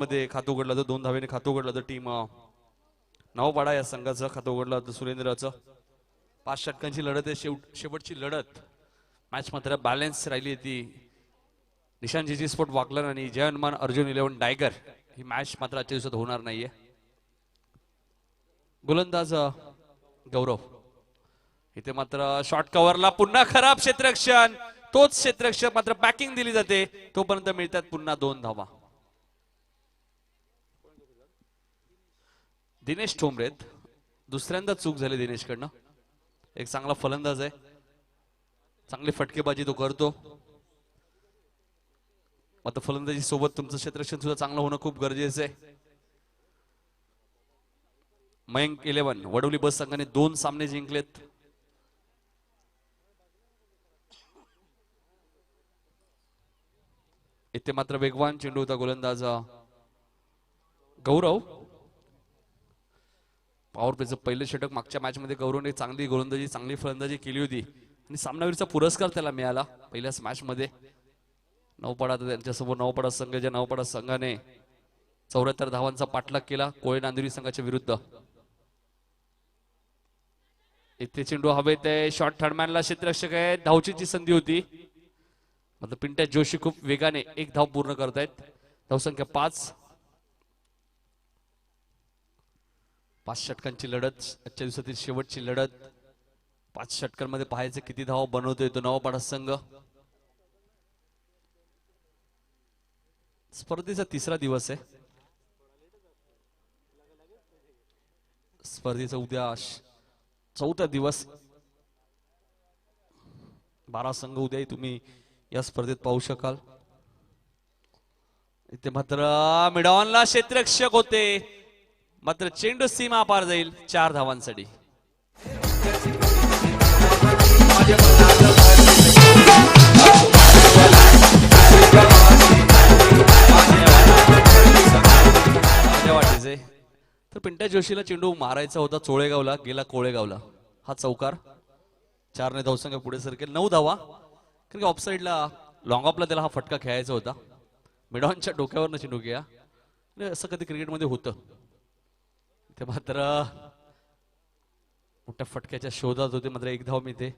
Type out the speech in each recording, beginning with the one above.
मध्ये खातं उघडलं तर 2 धावेने खातं उघडलं तर टीम नवपाडा या संघाचं खातं उघडलं तर सुरेंद्रचं 5 षटकांची लढत आहे. शेवटची लढत मॅच मात्र बॅलन्स राहिली ती निशान जीजी स्पोर्ट वाकलन आणि जय हनुमान अर्जुन 11 टायगर ही मॅच मात्र आजच्या दिवसात होणार नाहीये. गोलंदाज गौरव इथे मात्र शॉर्ट कव्हरला पुन्हा खराब क्षेत्ररक्षण तोच क्षेत्ररक्षक मात्र पॅकिंग दिली जाते तोपर्यंत मिळतात पुन्हा 2 धावा. दिनेश ठोंबरेत दुसऱ्यांदा चूक झाली दिनेशकडनं. एक चांगला फलंदाज आहे चांगली फटकेबाजी तो करतो आता फलंदाजी सोबत तुमचं क्षेत्ररक्षण सुद्धा चांगलं होणं खूप गरजेचं आहे. मयंक 11 वडवली बस संघाने 2 सामने जिंकलेत. इथे मात्र वेगवान चेंडू होता गोलंदाज गौरव. पॉवर प्लेचं पहिलं षटक मागच्या मॅच मध्ये गौरवने चांगली गोलंदाजी चांगली फलंदाजी केली होती आणि सामनावीरचा पुरस्कार त्याला मिळाला पहिल्याच मॅच मध्ये. नवपाडा त्यांच्यासमोर नवपाडा संघ ज्या नवपाडा संघाने 74 धावांचा पाठलाग केला कोळे नांदिवली संघाच्या विरुद्ध. इथे चेंडू हवेत आहे शॉर्ट थर्डमॅनला क्षेत्ररक्षक आहे धावचीची संधी होती मात्र पिंट्या जोशी खूप वेगाने 1 धाव पूर्ण करतायत. धावसंख्या 5. 5 षटकांची लढत आजच्या दिवसातील शेवटची लढत. 5 षटकांमध्ये पाहायचं किती धाव बनवतोय तो नवपाडा संघ. स्पर्धेचा 3रा दिवस आहे. स्पर्धेचा उद्या 4था दिवस. 12 संघ उद्याही तुम्ही या स्पर्धेत पाहू शकाल. इथे मात्र मिडॉनला क्षेत्ररक्षक होते मात्र चेंडू सीमा पार जाईल 4 धावांसाठी. वाटायचे तर पिंट्या जोशीला चेंडू मारायचा होता चोळेगावला गेला कोळेगावला. हा चौकार 4 ने धावसंख्या पुढे सरकेल 9 धावा कारण की ऑफसाईडला लॉंग ऑफला त्याला हा फटका खेळायचा होता. मिडॉनच्या डोक्यावर चेंडू घ्या असं कधी क्रिकेटमध्ये होतं. ते मात्र मोठ्या फटक्याच्या शोधात होते मात्र 1 धाव मिळते.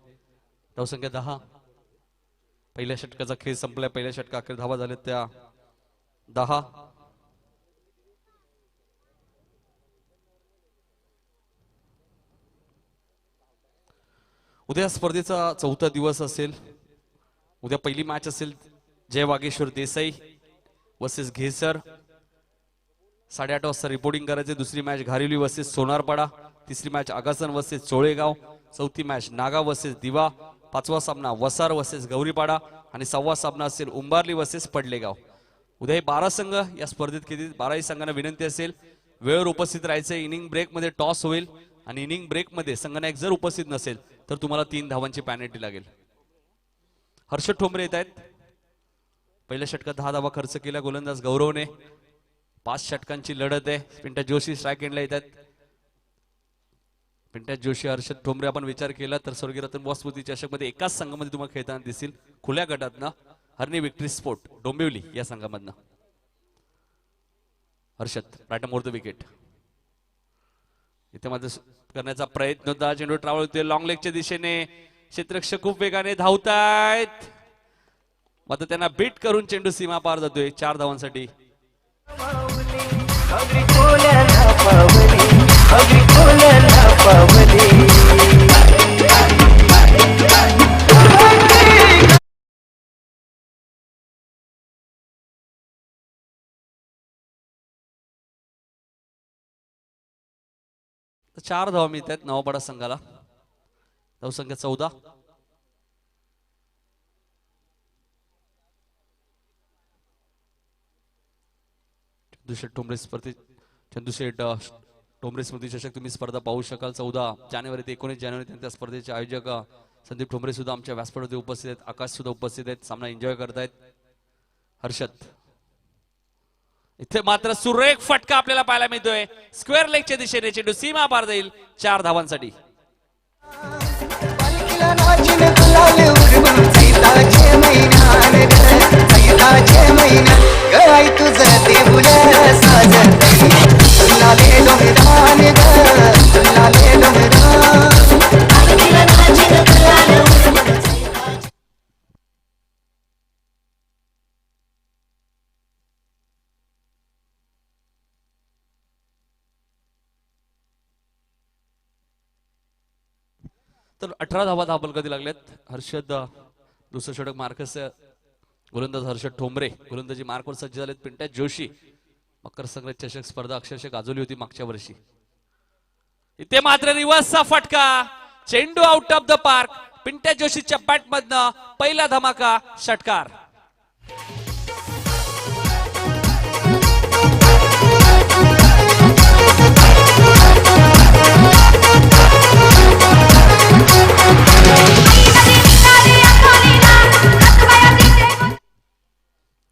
धावसंख्या 10. पहिल्या षटकाचा खेळ संपलाय. पहिल्या षटका अखेर धावा झाल्या त्या 10. उद्या स्पर्धेचा 4था दिवस असेल. उद्या पहिली मॅच असेल जय वागेश्वर देसाई वर्सेस घेसर. 8:30 वाजता रिपोर्टिंग करायचे. दुसरी मॅच घारिवली वर्सेस सोनारपाडा. तिसरी मॅच आगासन वर्सेस चोळेगाव. चौथी मॅच नागा वर्सेस दिवा. 5वा सामना वसार वर्सेस गौरीपाडा आणि 6वा सामना असेल उंबारली वर्सेस पडलेगाव. उद्या हे 12 संघ या स्पर्धेत किती 12ही संघांना विनंती असेल वेळेवर उपस्थित राहायचे. इनिंग ब्रेक मध्ये टॉस होईल आणि इनिंग ब्रेक मध्ये संघनायक जर उपस्थित नसेल तर तुम्हाला 3 धावांची पॅनल्टी लागेल. हर्षद ठोंबरे येत आहेत. पहिल्या षटकात 10 धावा खर्च केला गोलंदाज गौरवने. 5 षटकांची लढत आहे. पिंट्या जोशी स्ट्राईक एंडला येतात. पिंट्या जोशी हर्षद ठोंबरे आपण विचार केला तर स्वर्गीय रतन बॉस स्मृती चषक मध्ये एकाच संघामध्ये तुम्हाला खेळताना दिसतील. खुल्या गटातनं हरणी विक्ट्री स्पोर्ट डोंबिवली या संघामधनं. Harshad right more the wicket. इथे मात्र करण्याचा प्रयत्न होता. चेंडू ट्रॅव्हल होते लॉंग लेगच्या दिशेने. क्षेत्ररक्षक खूप वेगाने धावतायत मात्र त्यांना बीट करून चेंडू सीमा पार जातोय 4 धावांसाठी. तर 4 धावा मिळतात नवपाडा संघाला. धावसंख्या 14. चंदूशेठ ठोंबरे स्पर्धे चंदूशेठ ठोंबरे स्मृती चषक तुम्ही स्पर्धा पाहू शकाल. 14 जानेवारी ते 19 जानेवारी त्या स्पर्धेचे आयोजक संदीप ठोंबरे सुद्धा आमच्या व्यासपीठावर उपस्थित आहेत. आकाश सुद्धा उपस्थित आहेत. सामना एन्जॉय करतायत. हर्षद इथे मात्र सुरेख फटका आपल्याला पाहायला मिळतोय स्क्वेअर लेगच्या दिशेने. चेंडू सीमा पार जाईल 4 धावांसाठी. श्रावणाचे महिन्यात ग आई तुझं देऊळ साजतय लाले डोंगरान ग लाले डोंगरान तर 18 धावा धाबलगती लागल्यात. हर्षद दुसरं षटक मार्कस गोलंदाज हर्षद ठोंबरे गोलंदाजी मार्कवर सज्ज झालेत. पिंट्या जोशी मकर संक्रांत चषक स्पर्धा अक्षरशः गाजवली होती मागच्या वर्षी. इथे मात्र रिव्हर्सचा फटका, चेंडू out of the park. Pintya जोशीच्या बॅट मधनं पहिला धमाका षटकार.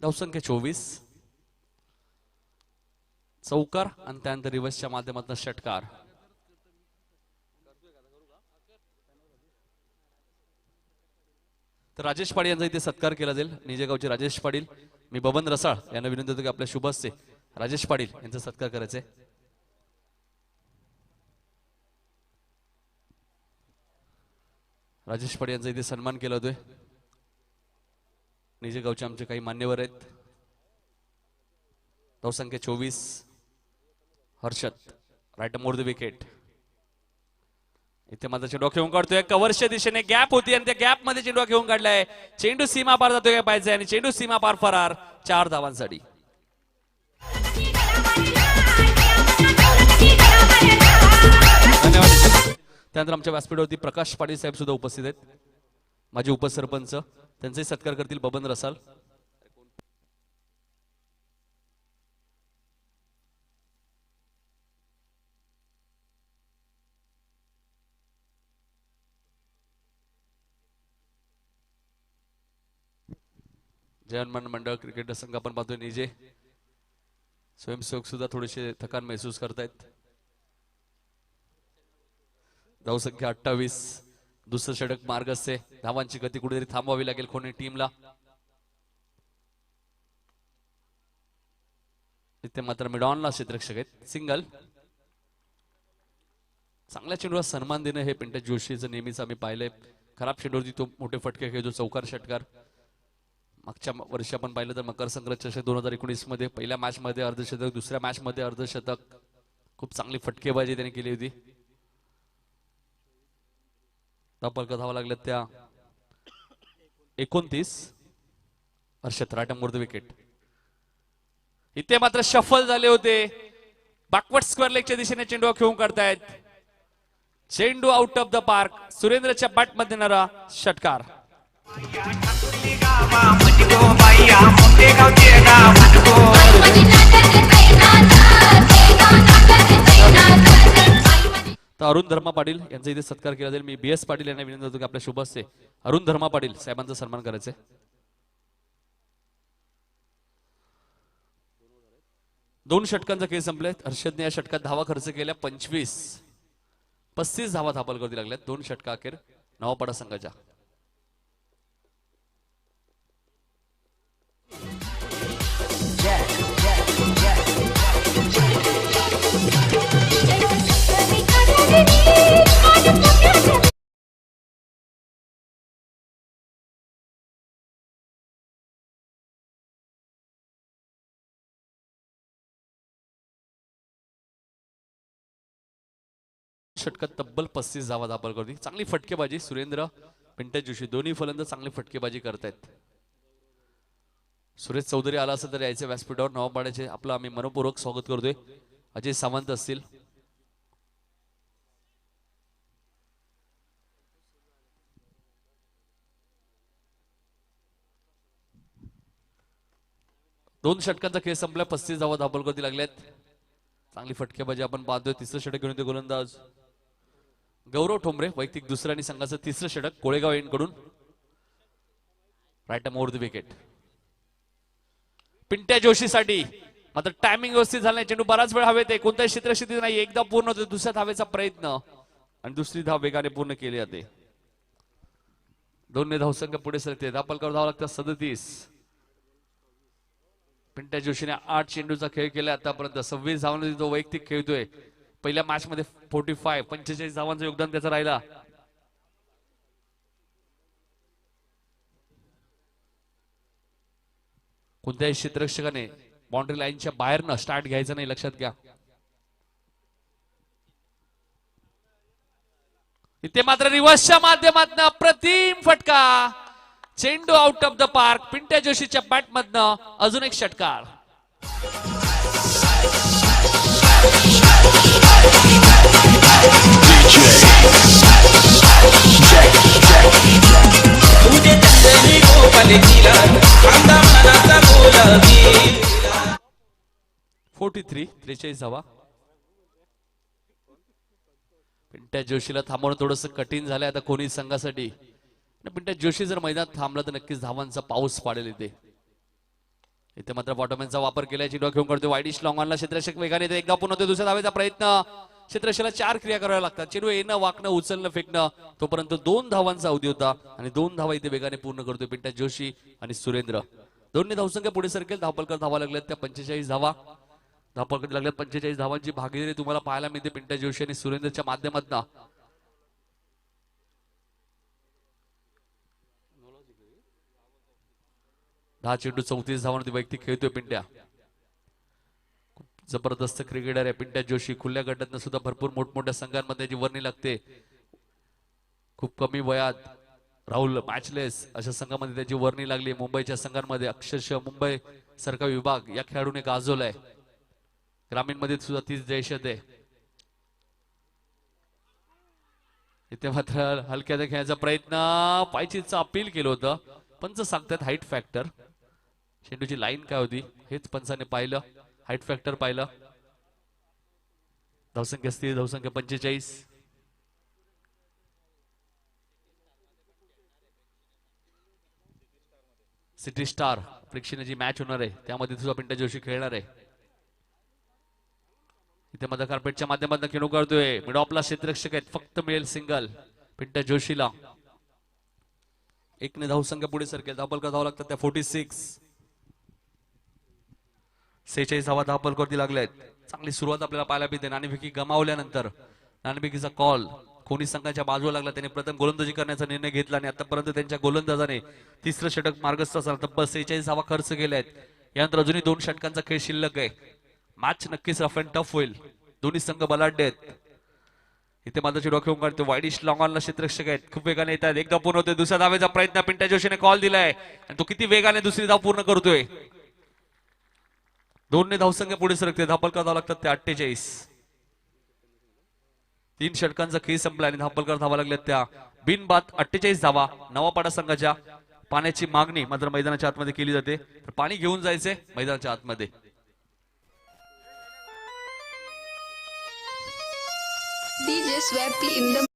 धावसंख्या 24. चौकार आणि त्यानंतर रिव्हर्सच्या माध्यमातून षटकार. तर राजेश पाटील यांचा इथे सत्कार केला जाईल. निजेगावचे राजेश पाटील, मी बबन रसाळ यांना विनंती करतो की आपल्या शुभ हस्ते राजेश पाटील यांचा सत्कार करायचे. राजेश पाटील यांचा इथे सन्मान केला होतोय. निजेगावचे आमचे काही मान्यवर आहेत. धावसंख्या 24. Harshad right more the wicket. इथे मात्र चेंडू घेऊन काढतोय. कव्हरच्या दिशेने गॅप होती आणि त्या गॅप मध्ये चेंडू घेऊन काढलाय. चेंडू सीमा पार जातोय काय पाहिजे आणि चेंडू सीमा पार फरार. 4 धावांसाठी. धन्यवाद. त्यानंतर आमच्या व्यासपीठावरती प्रकाश पाटील साहेब सुद्धा उपस्थित आहेत. माझे उपसरपंच त्यांचाही सत्कार करतील बबन रसाल. जयमान मंडळ क्रिकेट संघ आपण पाहतोय. निजे स्वयंसेवक सुद्धा थोडेसे थकान महसूस करतायत. धावसंख्या 28. दुसरं षटक मार्ग असते. धावांची गती कुठेतरी थांबवावी लागेल कोणी टीमला. इथे मात्र मिडॉनला क्षेत्ररक्षक आहेत. सिंगल. चांगल्या चेंडूला सन्मान देणं हे पिंट्या जोशीचं नेहमीच आम्ही पाहिलंय. खराब चेंडूवरती तो मोठे फटके खेळतो. चौकार षटकार. मागच्या वर्षी आपण पाहिलं तर मकर संक्रांत चषक 2019 मध्ये पहिल्या मॅच मध्ये अर्धशतक, दुसऱ्या मॅच मध्ये अर्धशतक. खूप चांगली फटकेबाजी त्याने केली होती. धापलका धावा लागल्यात त्या 29. Harshad right more the wicket. इथे मात्र शफल झाले होते. बॅकवर्ड स्क्वेअर लेगच्या दिशेने चेंडू खेळून काढतायत. चेंडू आउट ऑफ द पार्क. सुरेंद्रच्या बॅट मध्ये येणारा षटकार. तर अरुण धर्मा पाटील यांचा इथे सत्कार केला जाईल. मी BS पाटील यांना विनंती करतो की आपल्या शुभ हस्ते अरुण धर्मा पाटील साहेबांचा सन्मान करायचे. दोन षटकांचा खेळ संपलाय. हर्षदने या षटकात धावा खर्च केल्या 25. 35 धावा धापलकरती लागल्यात. 2 षटका अखेर नवापाडा संघाच्या. षटकात तब्बल 35 धावा धापलकरती. चांगली फटकेबाजी. सुरेंद्र, पिंट्या जोशी दोन्ही फलंदाज चांगली फटकेबाजी करतायत. सुरेश चौधरी आला असं तर यायचे व्यासपीठावर. नवापाड्याचे आपलं आम्ही मनपूर्वक स्वागत करतोय. अजय सावंत असतील. दोन षटकांचा खेळ संपला. 35 धावा धापलकरती लागल्यात. चांगली फटकेबाजी आपण पाहतोय. तिसरं षटक घेऊन गोलंदाज गौरव ठोंबरे. वैयक्तिक दुसरं आणि संघाचं तिसरं षटक कोळेगाव एंडकडून. Right more the wicket. Pintya जोशीसाठी मात्र टायमिंग व्यवस्थित झालं नाही. चेंडू बराच वेळ हवेत आहे. कोणत्याही क्षेत्रस्थिती नाही. एकदा पूर्ण होतो. दुसऱ्या धावेचा प्रयत्न आणि दुसरी धाव वेगाने पूर्ण केली जाते. दोन्ही धावसंख्या पुढे सरकते. धापलकर धावा लागतात 37. पिंट्या जोशीने 8 चेंडूचा खेळ केला आतापर्यंत. 26 धावांमध्ये तो वैयक्तिक खेळतोय. पहिल्या मॅच मध्ये 45 धावांचं योगदान त्याचं राहिला. कोणत्याही क्षेत्ररक्षकाने बाउंड्री लाईनच्या बाहेरनं स्टार्ट घ्यायचं नाही, लक्षात घ्या. इथे मात्र रिव्हर्सच्या माध्यमातून अप्रतिम फटका. चेंडू out of the park. Pintya जोशीच्या बॅट मधनं अजून एक षटकार. फोर्टी 43 धावा. पिंट्या जोशीला थांबवणं थोडंसं कठीण झालंय आता कोणी संघासाठी. पिंट्या जोशी जर मैदानात थांबला तर नक्कीच धावांचा पाऊस पाडेल इथे मात्र बॉटमॅनचा वापर केलाय. चेंडू घेऊन करतोय वाईडिश लॉंग ऑनला. क्षेत्ररक्षक वेगाने एकदा पुन्हा होतोय. दुसऱ्या धावेचा प्रयत्न. क्षेत्ररक्षकाला 4 क्रिया कराव्या लागतात. चेंडू येणं, वाकणं, उचलणं, फेकणं. तोपर्यंत 2 धावांचा अवधी होता आणि 2 धावा इथे वेगाने पूर्ण करतोय पिंट्या जोशी आणि सुरेंद्र. दोन्ही धावसंख्या पुढे सरकेल. धावपलकर धावा लागल्यात त्या 45 धावा. धावपलकर लागल्यात 45 धावांची भागीदारी तुम्हाला पाहायला मिळते पिंट्या जोशी आणि सुरेंद्रच्या माध्यमातून. दहा चेंडू 34 धावांमध्ये वैयक्तिक खेळतोय पिंट्या. जबरदस्त क्रिकेटर आहे पिंट्या जोशी. खुल्या गटातनं सुद्धा भरपूर मोठमोठ्या संघांमध्ये त्याची वर्णी लागते. खूप कमी वयात राहुल मॅचलेस अशा संघामध्ये त्याची वर्णी लागली. मुंबईच्या संघांमध्ये अक्षरशः मुंबई सरकारी विभाग या खेळाडूने गाजवलाय. ग्रामीण मध्ये सुद्धा 30 जयशत आहे. इथे मात्र हलक्या खेळायचा प्रयत्न. पायचीचं अपील केलं होतं. पंच सांगतात हाईट फॅक्टर. चेंडूची लाईन काय होती हेच पंचाने पाहिलं. हाईट फॅक्टर पाहिलं. धावसंख्या स्थिर. धावसंख्या 45. सिटी स्टार प्रेक्षणीय जी मॅच होणार आहे त्यामध्ये सुद्धा पिंट्या जोशी खेळणार आहे. इथे मध्य कार्पेटच्या माध्यमातून खेळू करतोय. मिड ऑफला क्षेत्ररक्षक आहेत. फक्त मिळेल सिंगल पिंट्या जोशीला. एकने धावसंख्या पुढे सरकेल. धावपलकर धावा लागतात त्या 46. 46 धावा धावपलकरती लागल्यात. चांगली सुरुवात आपल्याला पाहायला मिळते. नाणेफेकी गमावल्यानंतर नाणेफेकीचा कॉल कोणी संघाच्या बाजूला लागला. त्याने प्रथम गोलंदाजी करण्याचा निर्णय घेतला आणि आतापर्यंत त्यांच्या गोलंदाजाने तिसरं षटक मार्गस्थ असताना तब्बल 46 धावा खर्च केल्यात. यानंतर अजूनही 2 षटकांचा खेळ शिल्लक आहे. मॅच नक्कीच रफ अँड टफ होईल. दोन्ही संघ बलाढ्य आहेत. इथे मात्र चेंडू खेळून काढतो. वाईडिश लॉंग ऑनला क्षेत्ररक्षक आहेत. खूप वेगाने येतात. एकदा पूर्ण होतोय. दुसऱ्या धावेचा प्रयत्न. पिंट्या जोशीने कॉल दिलाय आणि तो किती वेगाने दुसरी धाव पूर्ण करतोय. 2 धावसंख्या पुढे सरकते. धावपलकर धावा लागतात ते 48. 3 षटकांचा खेळ संपला आणि धावपलकर धावा लागल्यात त्या बिनबाद 48 धावा. नवापाडा संघाच्या पाण्याची मागणी मात्र मैदानाच्या आतमध्ये केली जाते. तर पाणी घेऊन जायचंय मैदानाच्या आतमध्ये. DJ Swappy in the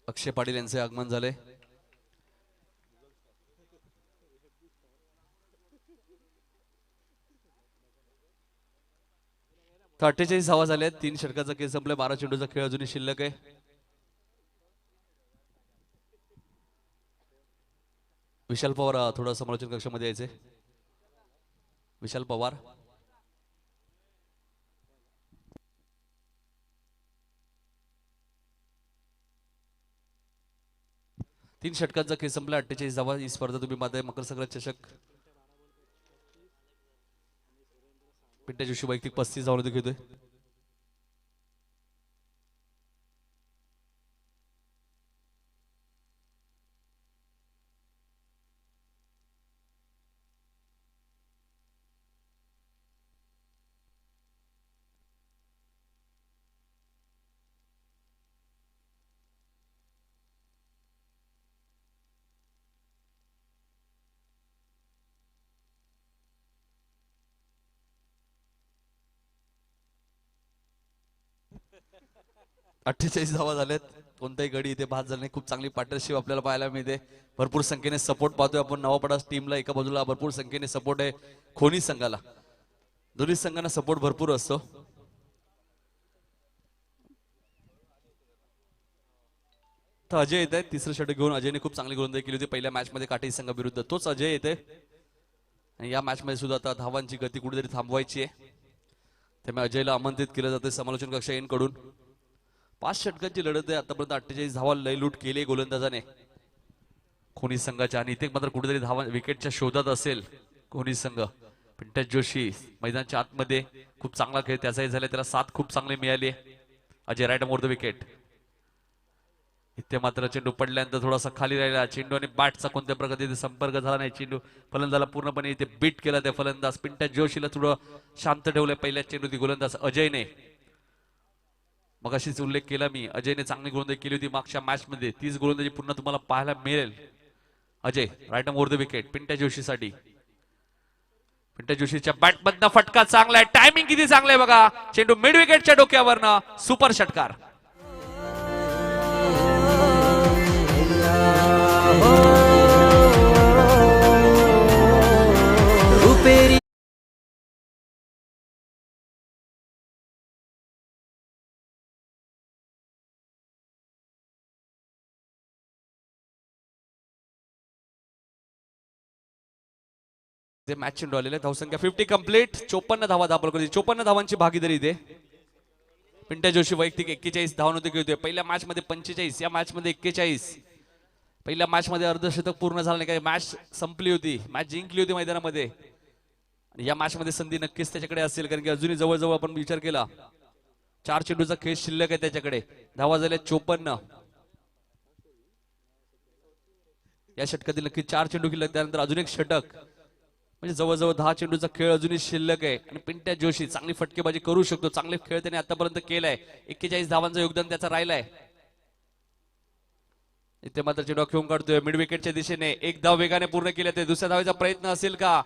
अक्षय पाटील यांचे आगमन झाले. तर 48 धावा झाल्या. 3 षटकाचा खेळ संपलाय. 12 चेंडूचा खेळ अजूनही शिल्लक आहे. विशाल पवार थोडं समालोचन कक्षामध्ये यायचे. विशाल पवार. 3 षटकांचा खेळ संपला. 48 धावा. ही स्पर्धा तुम्ही मध्ये मकर संक्रांत चषक पिंट्या जोशी वैयक्तिक 35 धावांमध्ये घेतोय. अठ्ठेचाळीस धावा झाल्यात. कोणताही गडी इथे बाद झाला नाही. खूप चांगली पार्टनरशिप आपल्याला पाहायला मिळते. भरपूर संख्येने सपोर्ट पाहतोय आपण. नवापडा टीमला एका बाजूला भरपूर संख्येने सपोर्ट आहे. खोनी संघाला दोन्ही संघांना सपोर्ट भरपूर असतो. तर अजय येत आहे तिसरं षटक घेऊन. अजयने खूप चांगली गोलंदाजी केली होती पहिल्या मॅच मध्ये काटेरी संघाविरुद्ध. तोच अजय येते आणि या मॅच मध्ये सुद्धा आता धावांची गती कुठेतरी थांबवायची आहे. त्यामुळे अजयला आमंत्रित केलं जाते समालोचन कक्ष कडून. 5 षटकांची लढत आहे. आतापर्यंत 48 धावा लयलूट केली गोलंदाजाने खोनी संघाच्या. आणि इथे मात्र कुठेतरी धावा विकेटच्या शोधात असेल खोनी संघ. पिंट्या जोशी मैदानाच्या आतमध्ये खूप चांगला खेळ त्याचाही झाला. त्याला साथ खूप चांगली मिळाली. Ajay right more the wicket. इथे मात्र चेंडू पडल्यानंतर थोडासा खाली राहिला. चेंडू आणि बॅटचा कोणत्या प्रकारे संपर्क झाला नाही. चेंडू फलंदाला पूर्णपणे इथे बीट केला. त्या फलंदाज पिंट्या जोशीला थोडं शांत ठेवलंय पहिल्या चेंडू गोलंदाज अजयने. मग अशीच उल्लेख केला मी. अजयने चांगली गोलंदाजी केली होती मागच्या मॅच मध्ये. तीच गोलंदाजी पुन्हा तुम्हाला पाहायला मिळेल. Ajay right more the wicket Pintya जोशीसाठी. पिंट्या जोशीच्या बॅटमधनं फटका चांगला आहे. टायमिंग किती चांगलं आहे बघा. चेंडू मिड विकेटच्या डोक्यावरनं सुपर षटकार. रुपेरी मॅच चेंडू आलेले. धावसंख्या 50 कंप्लीट. 54 धावा दाखल करते. 54 धावांची भागीदारी इथे. पिंट्या जोशी वैयक्तिक 41 धावांमध्ये घेतोय. पहिल्या मॅच मध्ये 45. या मॅच मध्ये 41. पहिल्या मॅच मध्ये अर्धशतक पूर्ण झालं नाही. काही मॅच संपली होती. मॅच जिंकली होती मैदानामध्ये. आणि या मॅच मध्ये संधी नक्कीच त्याच्याकडे असेल. कारण की अजूनही जवळजवळ आपण विचार केला 4 चेंडूचा खेळ शिल्लक आहे त्याच्याकडे. धावा झाल्या 54. या षटकातील नक्की 4 चेंडू शिल्लक. त्यानंतर अजून एक षटक. म्हणजे जवळजवळ 10 चेंडूचा खेळ अजूनही शिल्लक आहे. आणि पिंट्या जोशी चांगली फटकेबाजी करू शकतो. चांगले खेळ त्याने आतापर्यंत केलाय. 41 धावांचं योगदान त्याचा राहिलाय. इथे मात्र चेंडू खेळून काढतोय मिड विकेटच्या दिशेने. एक धाव वेगाने पूर्ण केले. ते दुसऱ्या धावेचा प्रयत्न असेल का.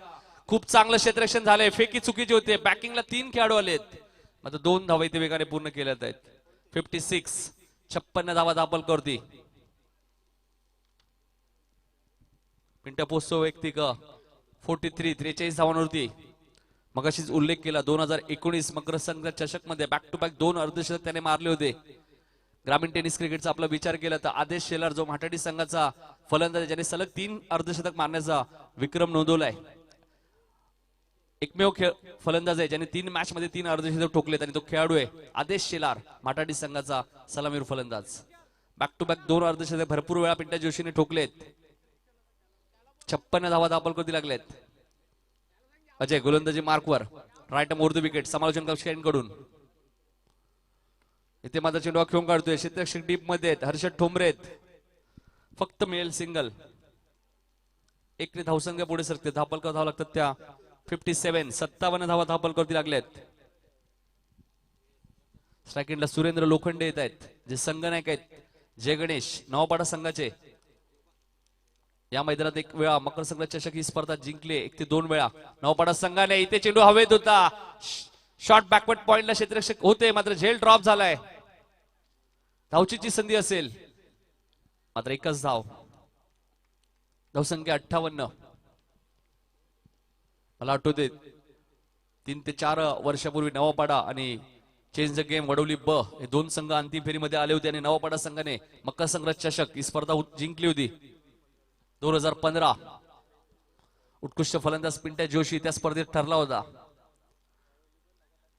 खूप चांगलं क्षेत्ररक्षण झालंय. फेकी चुकीचे होते. बॅकिंगला 3 खेळाडू आलेत. मात्र 2 धावा इथे वेगाने पूर्ण केल्यात आहेत. 56. 56 धावा दाखल करते पिंट्या पोचतो वैयक्तिक 43. 43 धावांवरती. मग अशीच उल्लेख केला 2019 मकर संक्रांत चषक मध्ये बॅक टू बॅक 2 अर्धशतक त्याने मारले होते. ग्रामीण टेनिस क्रिकेटचा आपला विचार केला तर आदेश शेलार जो म्हाटाडी संघाचा फलंदाज ज्याने सलग 3 अर्धशतक मारण्याचा विक्रम नोंदवलाय. एकमेव फलंदाज आहे ज्याने 3 मॅच मध्ये 3 अर्धशतक ठोकलेत. आणि तो खेळाडू आहे आदेश शेलार म्हाटाडी संघाचा सलामीर फलंदाज. बॅक टू बॅक 2 अर्धशतक भरपूर वेळा पिंट्या जोशीने ठोकलेत. 56 धावा दाखल करती लागलेत. अजय गोलंदाजी मार्कवर राईट मोर द विकेट समालोचन कक्षाकडून. इथे मात्र चेंडू खेळून काढतोय. क्षेत्ररक्षक डीप मध्ये हर्षद ठोंबरे. फक्त मिळेल सिंगल. एकने धावसंख्या पुढे सरकते. धापल का धाव लागतात त्या 57. 57 धावा धापल करती लागल्यात. स्ट्रायकिंगला सुरेंद्र लोखंडे येत आहेत जे संघनायक आहेत. जय गणेश नवापाडा संघाचे. या मैदानात एक वेळा मकर संक्रांत चषक ही स्पर्धा जिंकली. 1 ते 2 वेळा नवापाडा संघाने. इथे चेंडू हवेत होता. शॉर्ट बॅकवर्ड पॉइंटला क्षेत्ररक्षक होते मात्र झेल ड्रॉप झालाय. धावचीची संधी असेल मात्र एकच धाव. धावसंख्या 58. मला आठवते 3 ते 4 वर्षापूर्वी नवापाडा आणि चेंज द गेम वडवली ब हे 2 संघ अंतिम फेरीमध्ये आले होते. आणि नवापाडा संघाने मकर संक्रांत चषक ही स्पर्धा जिंकली होती 2015. उत्कृष्ट फलंदाज पिंट्या जोशी त्या स्पर्धेत ठरला होता.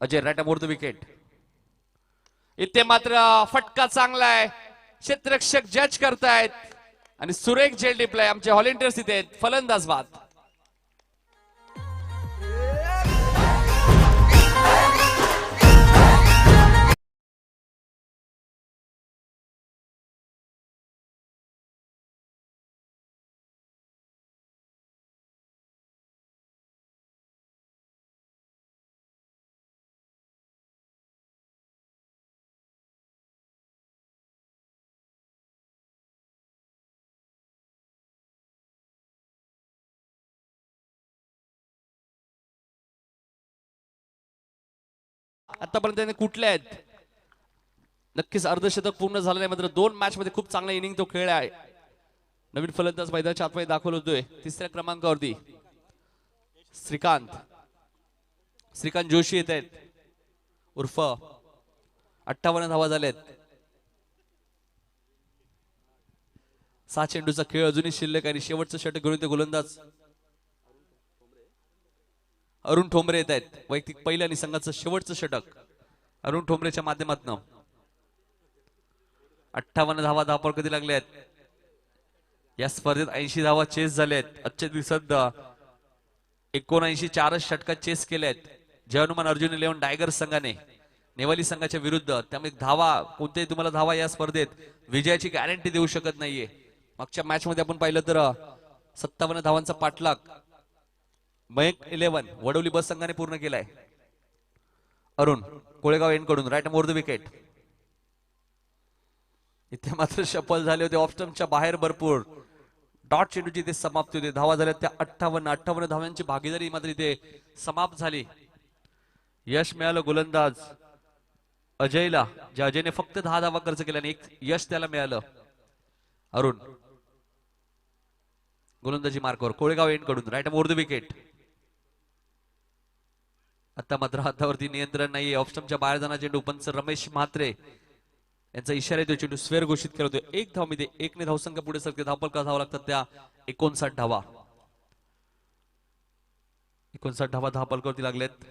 Ajay right more the wicket. इथे मात्र फटका चांगला आहे. क्षेत्ररक्षक जज करतायत. आणि सुरेख झेल डिप्लाय आमचे व्हॉलेंटियर्स इथे आहेत. फलंदाज बाद. आतापर्यंत त्याने कुठले आहेत? नक्कीच अर्धशतक पूर्ण झालं नाही, मात्र 2 मॅच मध्ये खूप चांगला इनिंग तो खेळला आहे. नवीन फलंदाज मैदानाच्या आतमध्ये दाखल होतोय. तिसऱ्या क्रमांकावरती श्रीकांत जोशी येत आहेत उर्फ 58 धावा झाल्यात. 6 चेंडूचा खेळ अजूनही शिल्लक आणि शेवटचं षटक घेऊन ते गोलंदाज अरुण ठोंबरे येत आहेत. वैयक्तिक पहिलं आणि संघाचं शेवटचं षटक अरुण ठोंबरेच्या माध्यमातून. 58 धावा धावपळ कधी लागले आहेत या स्पर्धेत. 80 धावा चेस झाल्या आहेत. आजच्या दिवसात 79 4 षटकात चेस केले आहेत. जय हनुमान अर्जुन 11 टायगर्स संघाने नेवाली संघाच्या विरुद्ध. त्यामुळे धावा कोणतेही तुम्हाला धावा या स्पर्धेत विजयाची गॅरंटी देऊ शकत नाहीये. मागच्या मॅच मध्ये आपण पाहिलं तर 57 धावांचा पाठलाग मयंक 11 वडवली बस संघाने पूर्ण केलाय. अरुण कोळेगाव एंड कडून राईट मोर द विकेट. इथे मात्र शफल झाले होते. ऑफ स्टंपच्या बाहेर भरपूर डॉट चेंडूची इथे समाप्ती होती. धावा झाल्या त्या 58 धावांची भागीदारी मात्र इथे समाप्त झाली. यश मिळालं गोलंदाज अजयला, ज्या अजयने फक्त 10 धावा खर्च केल्या आणि 1 यश त्याला मिळालं. अरुण गोलंदाजी मार्कवर कोळेगाव एंड कडून राईट मोर द विकेट. आता मात्र हातावरती नियंत्रण नाही. ऑफस्टमच्या बाहेर जाणार चेंडू पंच रमेश म्हात्रे यांचा इशारा येतो. चेंडू स्क्वेअर घोषित केला होतो. 1 धावमध्ये 1 ने धावसंख्या पुढे सरकते. धावपळ का धावा लागतात त्या 59 धावा. 59 धावा धावपळकावरती लागलेत.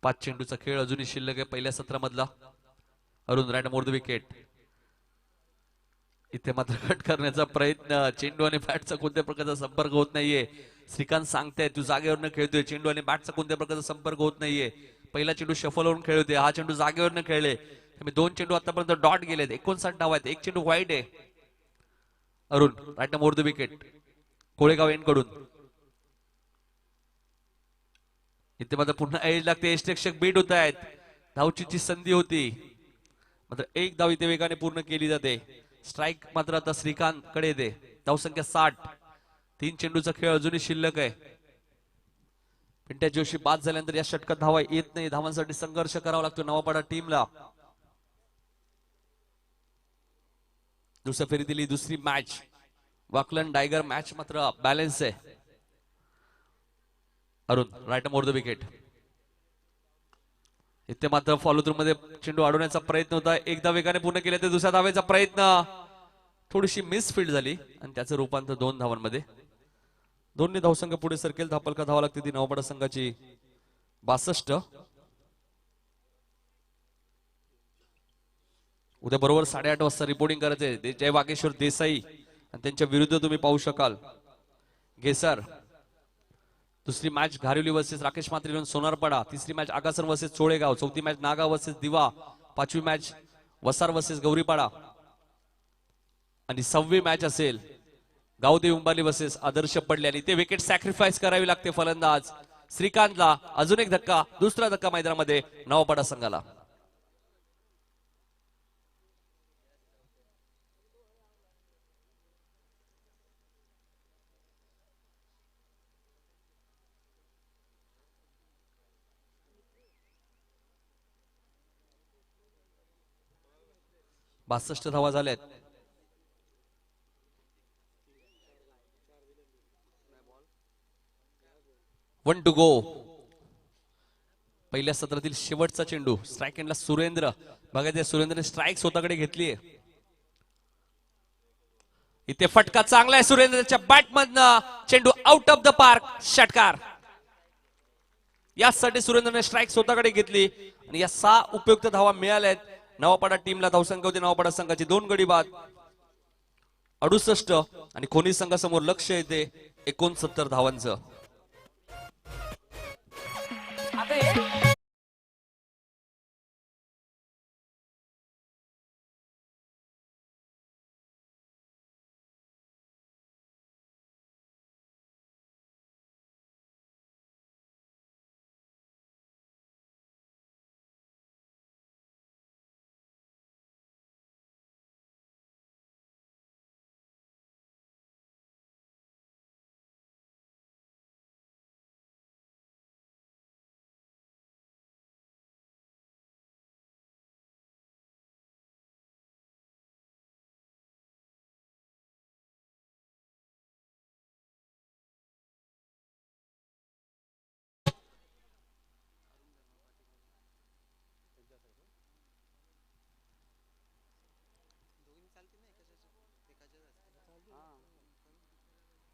5 चेंडूचा खेळ अजूनही शिल्लक आहे पहिल्या सत्रामधला. Arun right more the wicket. इथे मात्र कट करण्याचा प्रयत्न. चेंडू आणि बॅटचा कोणत्या प्रकारचा संपर्क होत नाहीये. श्रीकांत सांगताय तू जागेवर खेळतोय. चेंडू आणि बॅटचा कोणत्या प्रकारचा संपर्क होत नाहीये. पहिला चेंडू शफल होऊन खेळ होते. हा चेंडू जागेवर खेळले. 2 चेंडू आतापर्यंत डॉट गेलेत. 59 धावा आहेत. 1 चेंडू वाईट आहे. Arun right more the wicket Kolegaon end कडून. इथे मात्र पुन्हा एज लागते. यष्टरक्षक बीट होत आहेत. धावचीची संधी होती मात्र 1 धाव इथे वेगाने पूर्ण केली जाते. स्ट्राइक मात्र आता श्रीकांत कडे येते. धावसंख्या 60. 3 चेंडूचा खेळ अजूनही शिल्लक आहे. पिंट्या जोशी बाद झाल्यानंतर या षटकात धावा येत नाही. धावांसाठी संघर्ष करावा लागतो नवापाडा टीमला. दुसऱ्या फेरी दिली दुसरी मॅच. वाकलन डायगर मॅच मात्र बॅलन्स आहे. Arun right more the wicket. इथे मात्र फॉलो थ्रू मध्ये चेंडू अडवण्याचा प्रयत्न होता. एकदा वेगाने पूर्ण केले तर दुसऱ्या धावेचा प्रयत्न थोडीशी मिसफील्ड झाली आणि त्याचं रूपांतर 2 धावांमध्ये. 2 ने धावसंख्या पुढे सरकेल. धावपळ का धावा लागते ती नवापाडा संघाची 62. उद्या बरोबर 8:30 वाजता रिपोर्टिंग करायचे जय वागेश्वर देसाई आणि त्यांच्या विरुद्ध तुम्ही पाहू शकाल गेसर. दुसरी मॅच घारिवली वर्सेस राकेश म्हात्रे सोनारपाडा. तिसरी मॅच आगासन वर्सेस चोळेगाव. चौथी मॅच नागाव वर्सेस दिवा. 5वी मॅच वसार वर्सेस गौरीपाडा आणि 6वी मॅच असेल गावदेवी उंबाली वर्सेस आदर्श पडले. आणि ते विकेट सॅक्रिफाईस करावी लागते फलंदाज श्रीकांतला. अजून एक धक्का. दुसरा धक्का मैदानामध्ये नवापाडा संघाला. बासष्ट धावा झाल्यात. One two go. पहिल्या सत्रातील शेवटचा चेंडू. स्ट्राइक एंडला सुरेंद्र. बघा सुरेंद्रने स्ट्राइक स्वतःकडे घेतली आहे. इथे फटका चांगला आहे सुरेंद्रच्या बॅट मधनं. चेंडू आउट ऑफ द पार्क. षटकार. यासाठी सुरेंद्रने स्ट्राइक स्वतःकडे घेतली आणि या 6 उपयुक्त धावा मिळाल्या आहेत. नवापाडा टीमला धावसंख्या होते नवापाडा संघाची 2 गडी बाद 68 आणि खोनी संघासमोर लक्ष येते 69 धावांचं.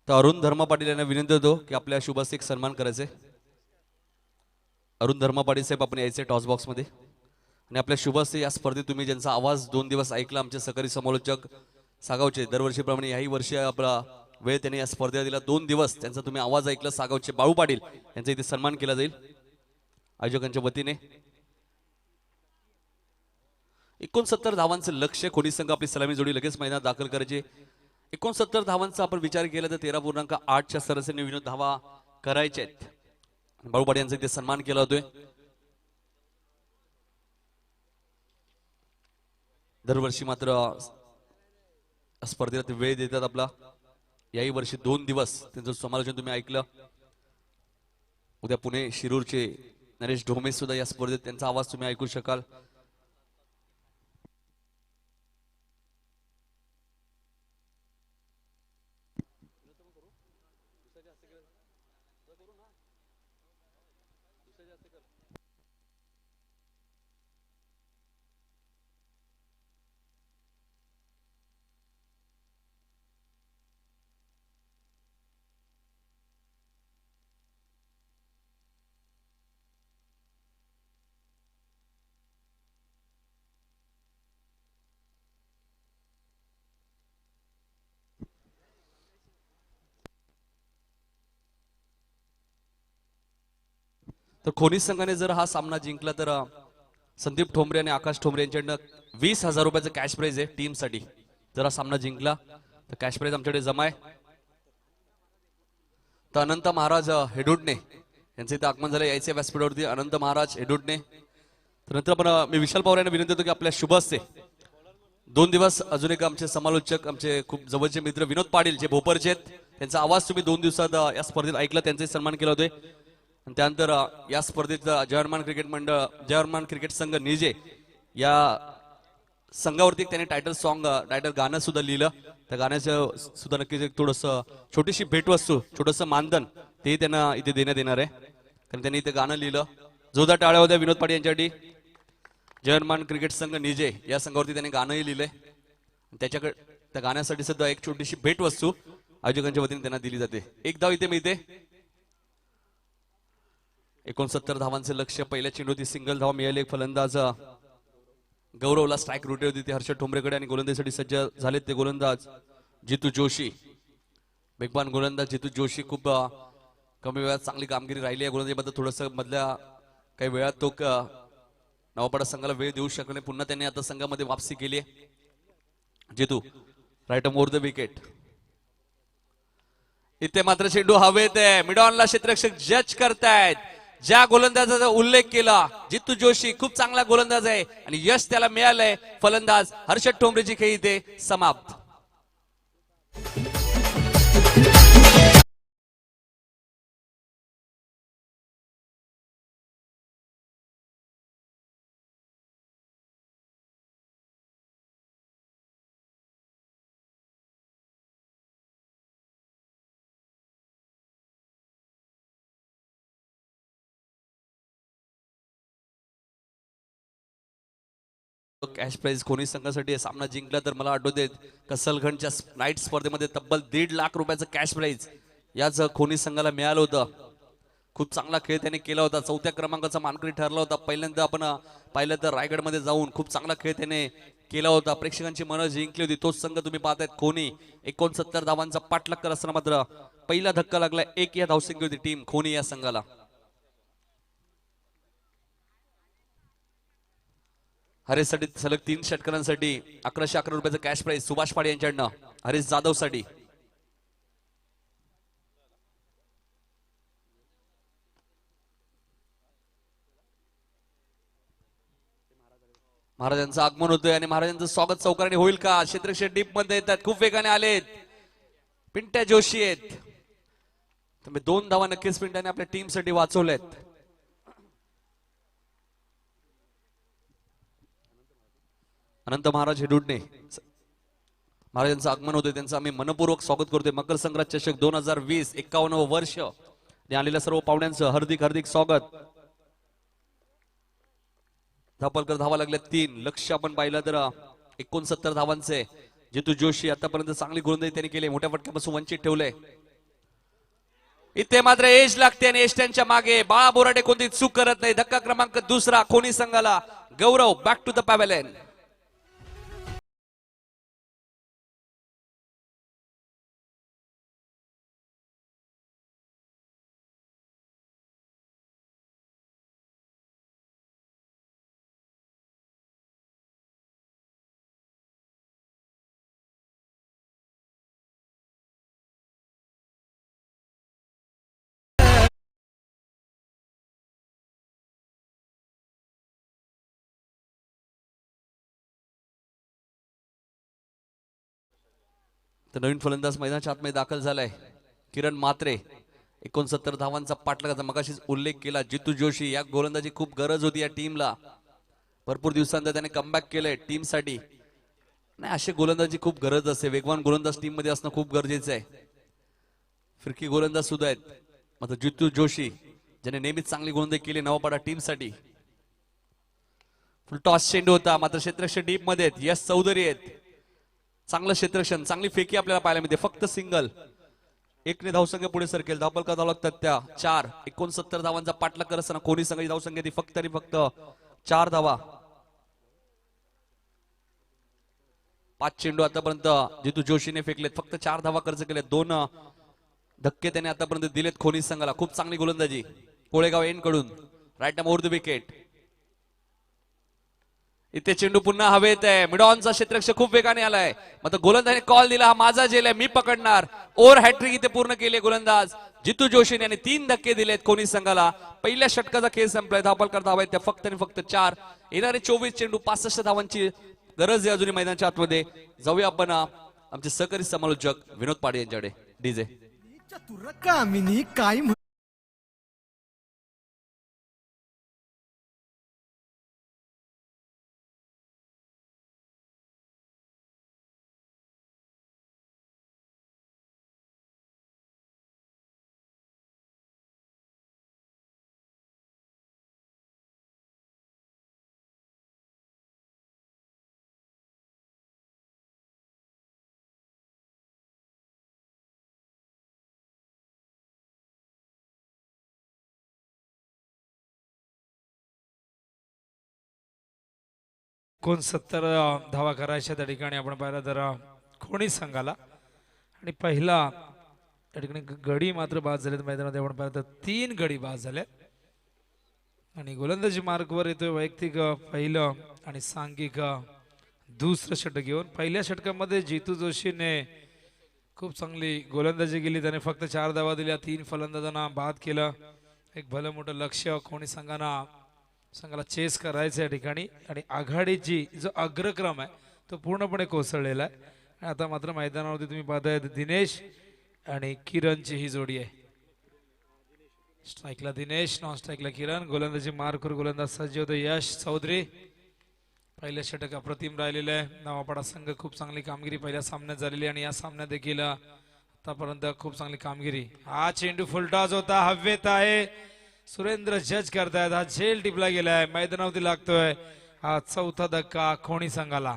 तर अरुण धर्मा पाटील यांना विनंती होतो की आपल्या शुभास एक सन्मान करायचे. अरुण धर्मा पाटील साहेब आपण यायचे टॉस बॉक्स मध्ये आणि आपल्या शुभास या स्पर्धेत तुम्ही ज्यांचा आवाज 2 दिवस ऐकला आमचे सहकारी समालोचक सागावचे दरवर्षीप्रमाणे याही वर्षी आपला वेळ त्यांनी या स्पर्धेला दिला 2 दिवस त्यांचा तुम्ही आवाज ऐकला. सागावचे बाळू पाटील यांचा इथे सन्मान केला जाईल आयोजकांच्या वतीने. 69 धावांचं लक्ष्य खोनी संघ आपली सलामी जोडी लगेच मैदानात दाखल करायची. 69 धावांचा आपण विचार केला तर 13.8च्या सरासरीने विनोद धावा करायच्या आहेत. बाळू पाटील यांचा इथे सन्मान केला होतोय. दरवर्षी मात्र स्पर्धेला ते वेळ देतात आपला. याही वर्षी 2 दिवस त्यांचं समालोचन तुम्ही ऐकलं. उद्या पुणे शिरूरचे नरेश ढोमे सुद्धा या स्पर्धेत त्यांचा आवाज तुम्ही ऐकू शकाल. तर खोनी संघाने जर हा सामना जिंकला तर संदीप ठोंबरे आणि आकाश ठोंबरे यांच्याकडनं 20,000 रुपयाचं कॅश प्राइज आहे टीम साठी. जर हा सामना जिंकला तर कॅश प्राइज आमच्याकडे जमा आहे. तर अनंत महाराज हेडुडणे यांचं इथे आगमन झालं यायचे व्यासपीठावरती. अनंत महाराज हेडुडणे. तर नंतर आपण मी विशाल पवार यांना विनंती होतो की आपल्या शुभ असते 2 दिवस अजून एक आमचे समालोचक आमचे खूप जवळचे मित्र विनोद पाटील जे भोपरचे आहेत त्यांचा आवाज तुम्ही 2 दिवसात या स्पर्धेत ऐकला त्यांचाही सन्मान केला होता. आणि त्यानंतर या स्पर्धेत जयहनुमान क्रिकेट मंडळ जयहनुमान क्रिकेट संघ निजे या संघावरती त्यांनी टायटल गाणं सुद्धा लिहिलं. त्या गाण्याचं सुद्धा नक्कीच एक थोडस छोटीशी भेटवस्तू छोटस मानधन ते त्यांना इथे देण्यात येणार आहे कारण त्यांनी इथे गाणं लिहिलं. जोरदार टाळ्या होत्या विनोद पाटील यांच्यासाठी. जयहनुमान क्रिकेट संघ निजे या संघावरती त्यांनी गाणंही लिहिलंय. त्याच्याकडे त्या गाण्यासाठी सुद्धा एक छोटीशी भेटवस्तू आयोजकांच्या वतीने त्यांना दिली जाते. एक धाव इथे मिळते. 69 धावांचे लक्ष्य. पहिल्या चेंडूवरती सिंगल धावा मिळाली. एक फलंदाज गौरवला स्ट्राईक रोटे होती ती हर्षद ठोंबरेकडे आणि गोलंदाजीसाठी सज्ज झालेत ते गोलंदाज जितू जोशी. वेगवान गोलंदाज जितू जोशी खूप कमी वेळात चांगली कामगिरी राहिली आहे गोलंदाजीबद्दल. थोडस मधल्या काही वेळात तो नवापाडा संघाला वेळ देऊ शकला नाही. पुन्हा त्यांनी आता संघामध्ये वापसी केली आहे. जितू राईट मोर द विकेट. इथे मात्र चेंडू हवेत आहे. मिडॉनला क्षेत्ररक्षक जज करतायत. ज्या गोलंदाजाचा उल्लेख केला जितू जोशी खूप चांगला गोलंदाज आहे आणि यश त्याला मिळालंय. फलंदाज हर्षद ठोंबरेची खेळी इथे समाप्त. कॅश प्राइज कोणी संघासाठी सामना जिंकला तर मला आठवते कसलगंजच्या नाईट स्पर्धेमध्ये तब्बल 1.5 लाख रुपयाचं कॅश प्राइज याच खोनी संघाला मिळालं होतं. खूप चांगला खेळ त्याने केला होता, चौथ्या क्रमांकाचा मानकरी ठरला होता. पहिल्यांदा आपण पाहिलं तर रायगडमध्ये जाऊन खूप चांगला खेळ त्याने केला होता, प्रेक्षकांची मनं जिंकली होती. तोच संघ तुम्ही पाहतायत खोनी 69 धावांचा पाठलाग करत असताना मात्र पहिला धक्का लागला. एक या धावसंख्या होती टीम खोनी या संघाला. हरेशसाठी सलग 3 षटकारांसाठी 1111 रुपयाचं कॅश प्राइज सुभाष पाडे यांच्याकडनं हरीश जाधव साठी. महाराजांचं आगमन होतंय आणि महाराजांचं स्वागत सौकर्याने होईल का? क्षेत्रक्षे डीप मध्ये येतात, खूप वेगाने आलेत. पिंट्या जोशी आहेत. तुम्ही 2 धावा नक्कीच पिंट्याने आपल्या टीम साठी वाचवल्यात. अनंत महाराज हेडुडणे महाराजांचं आगमन होतंय, त्यांचं आम्ही मनपूर्वक स्वागत करतोय. मकर संक्रांत चषक 2020 51 वर्ष आलेल्या सर्व पाहुण्यांचं हार्दिक हार्दिक स्वागत. धापलकर धावा लागल्या 3. लक्ष आपण पाहिलं तर 69 धावांचे जितू जोशी आतापर्यंत चांगली गोलंदाजी त्यांनी केली, मोठ्या फटक्यापासून वंचित ठेवलंय. इथे मात्र एज लागते आणि एज त्यांच्या मागे बाळा बोराडे कोणती चूक करत नाही. धक्का क्रमांक 2 खोनी संघाला. गौरव बॅक टू द पॅव्हेलियन. तर नवीन फलंदाज मैदानाच्या आतमध्ये दाखल झालाय किरण मात्रे. 69 धावांचा पाठलागाचा मगाशीच उल्लेख केला. जितू जोशी या गोलंदाजी खूप गरज होती या टीमला. भरपूर दिवसांनंतर त्याने कमबॅक केलंय टीम साठी. नाही, अशी गोलंदाजी खूप गरज असते. वेगवान गोलंदाज टीम मध्ये असणं खूप गरजेचं आहे. फिरकी गोलंदाज सुद्धा आहेत. मात्र जितू जोशी ज्याने नेहमीच चांगली गोलंदाजी केली नवापाडा टीम साठी. फुल टॉस चेंडू होता, मात्र क्षेत्रक्षे डीप मध्ये आहेत. यश चौधरी आहेत. चांगलं क्षेत्रक्षण, चांगली फेकी आपल्याला पाहायला मिळते. फक्त सिंगल 1ने धावसंख्या पुढे सरकेल. धावपलका धाव लागतात त्या 4. 69 धावांचा पाठलाग करत असताना कोणी संघाची धावसंख्या ती फक्त आणि फक्त 4 धावा. 5 चेंडू आतापर्यंत जितू जोशीने फेकलेत, फक्त 4 धावा खर्च केलेत. 2 धक्के त्याने आतापर्यंत दिलेत खोनी संघाला. खूप चांगली गोलंदाजी कोळेगाव एंड कडून. Right over the wicket. इथे चेंडू पुन्हा हवेत आहे. मिडॉनचा क्षेत्ररक्षक खूप वेगाने आलाय, मात्र गोलंदाजाने कॉल दिला, हा माझा झेल आहे, मी पकडणार. ओव्हर हॅट्रिक इथे पूर्ण केली गोलंदाज जितू जोशीने आणि 3 धक्के दिलेत कोणी संघाला. पहिल्या षटकाचा खेळ संपलाय. धावपलकर धावा आहेत त्या फक्त आणि फक्त 4. येणारे 24 चेंडू 65 धावांची गरज आहे अजूनही मैदानाच्या आतमध्ये. जाऊया आपण आमचे सहकारी समालोचक विनोद पाडे यांच्याकडे. डीजे काय कोण 70 धावा करायच्या त्या ठिकाणी आपण पाहिलं तर खोणी संघाला. आणि पहिला त्या ठिकाणी गडी मात्र बाद झालेत मैदानात. आपण पाहिलं तर 3 गडी बाद झाले. आणि गोलंदाजी मार्कवर येतोय वैयक्तिक पहिलं आणि सांघिक दुसरं षटक घेऊन. पहिल्या षटकामध्ये जितू जोशीने खूप चांगली गोलंदाजी केली. त्याने फक्त 4 धावा दिल्या, 3 फलंदाजांना बाद केलं. एक भलं मोठं लक्ष खोणी संघाला चेस करायचं या ठिकाणी. आणि आघाडीची जो अग्रक्रम आहे तो पूर्णपणे कोसळलेला आहे. आता मात्र मैदानावरती तुम्ही पाहताय दिनेश आणि किरणची ही जोडी आहे. स्ट्राईकला दिनेश, नॉन स्ट्राईकला किरण. गोलंदाजी मार्कवर गोलंदाज सज्ज होतो यश चौधरी. पहिल्या षटक अप्रतिम राहिलेलं आहे. नवापाडा संघ खूप चांगली कामगिरी पहिल्या सामन्यात झालेली आणि या सामन्यात देखील आतापर्यंत खूप चांगली कामगिरी. हा चेंडू फुलटॉस होता, हवेत आहे. सुरेंद्र जज करतायत. हा झेल टिपला गेलाय, मैदानावरती लागतोय. हा 4था धक्का खोणी संघाला.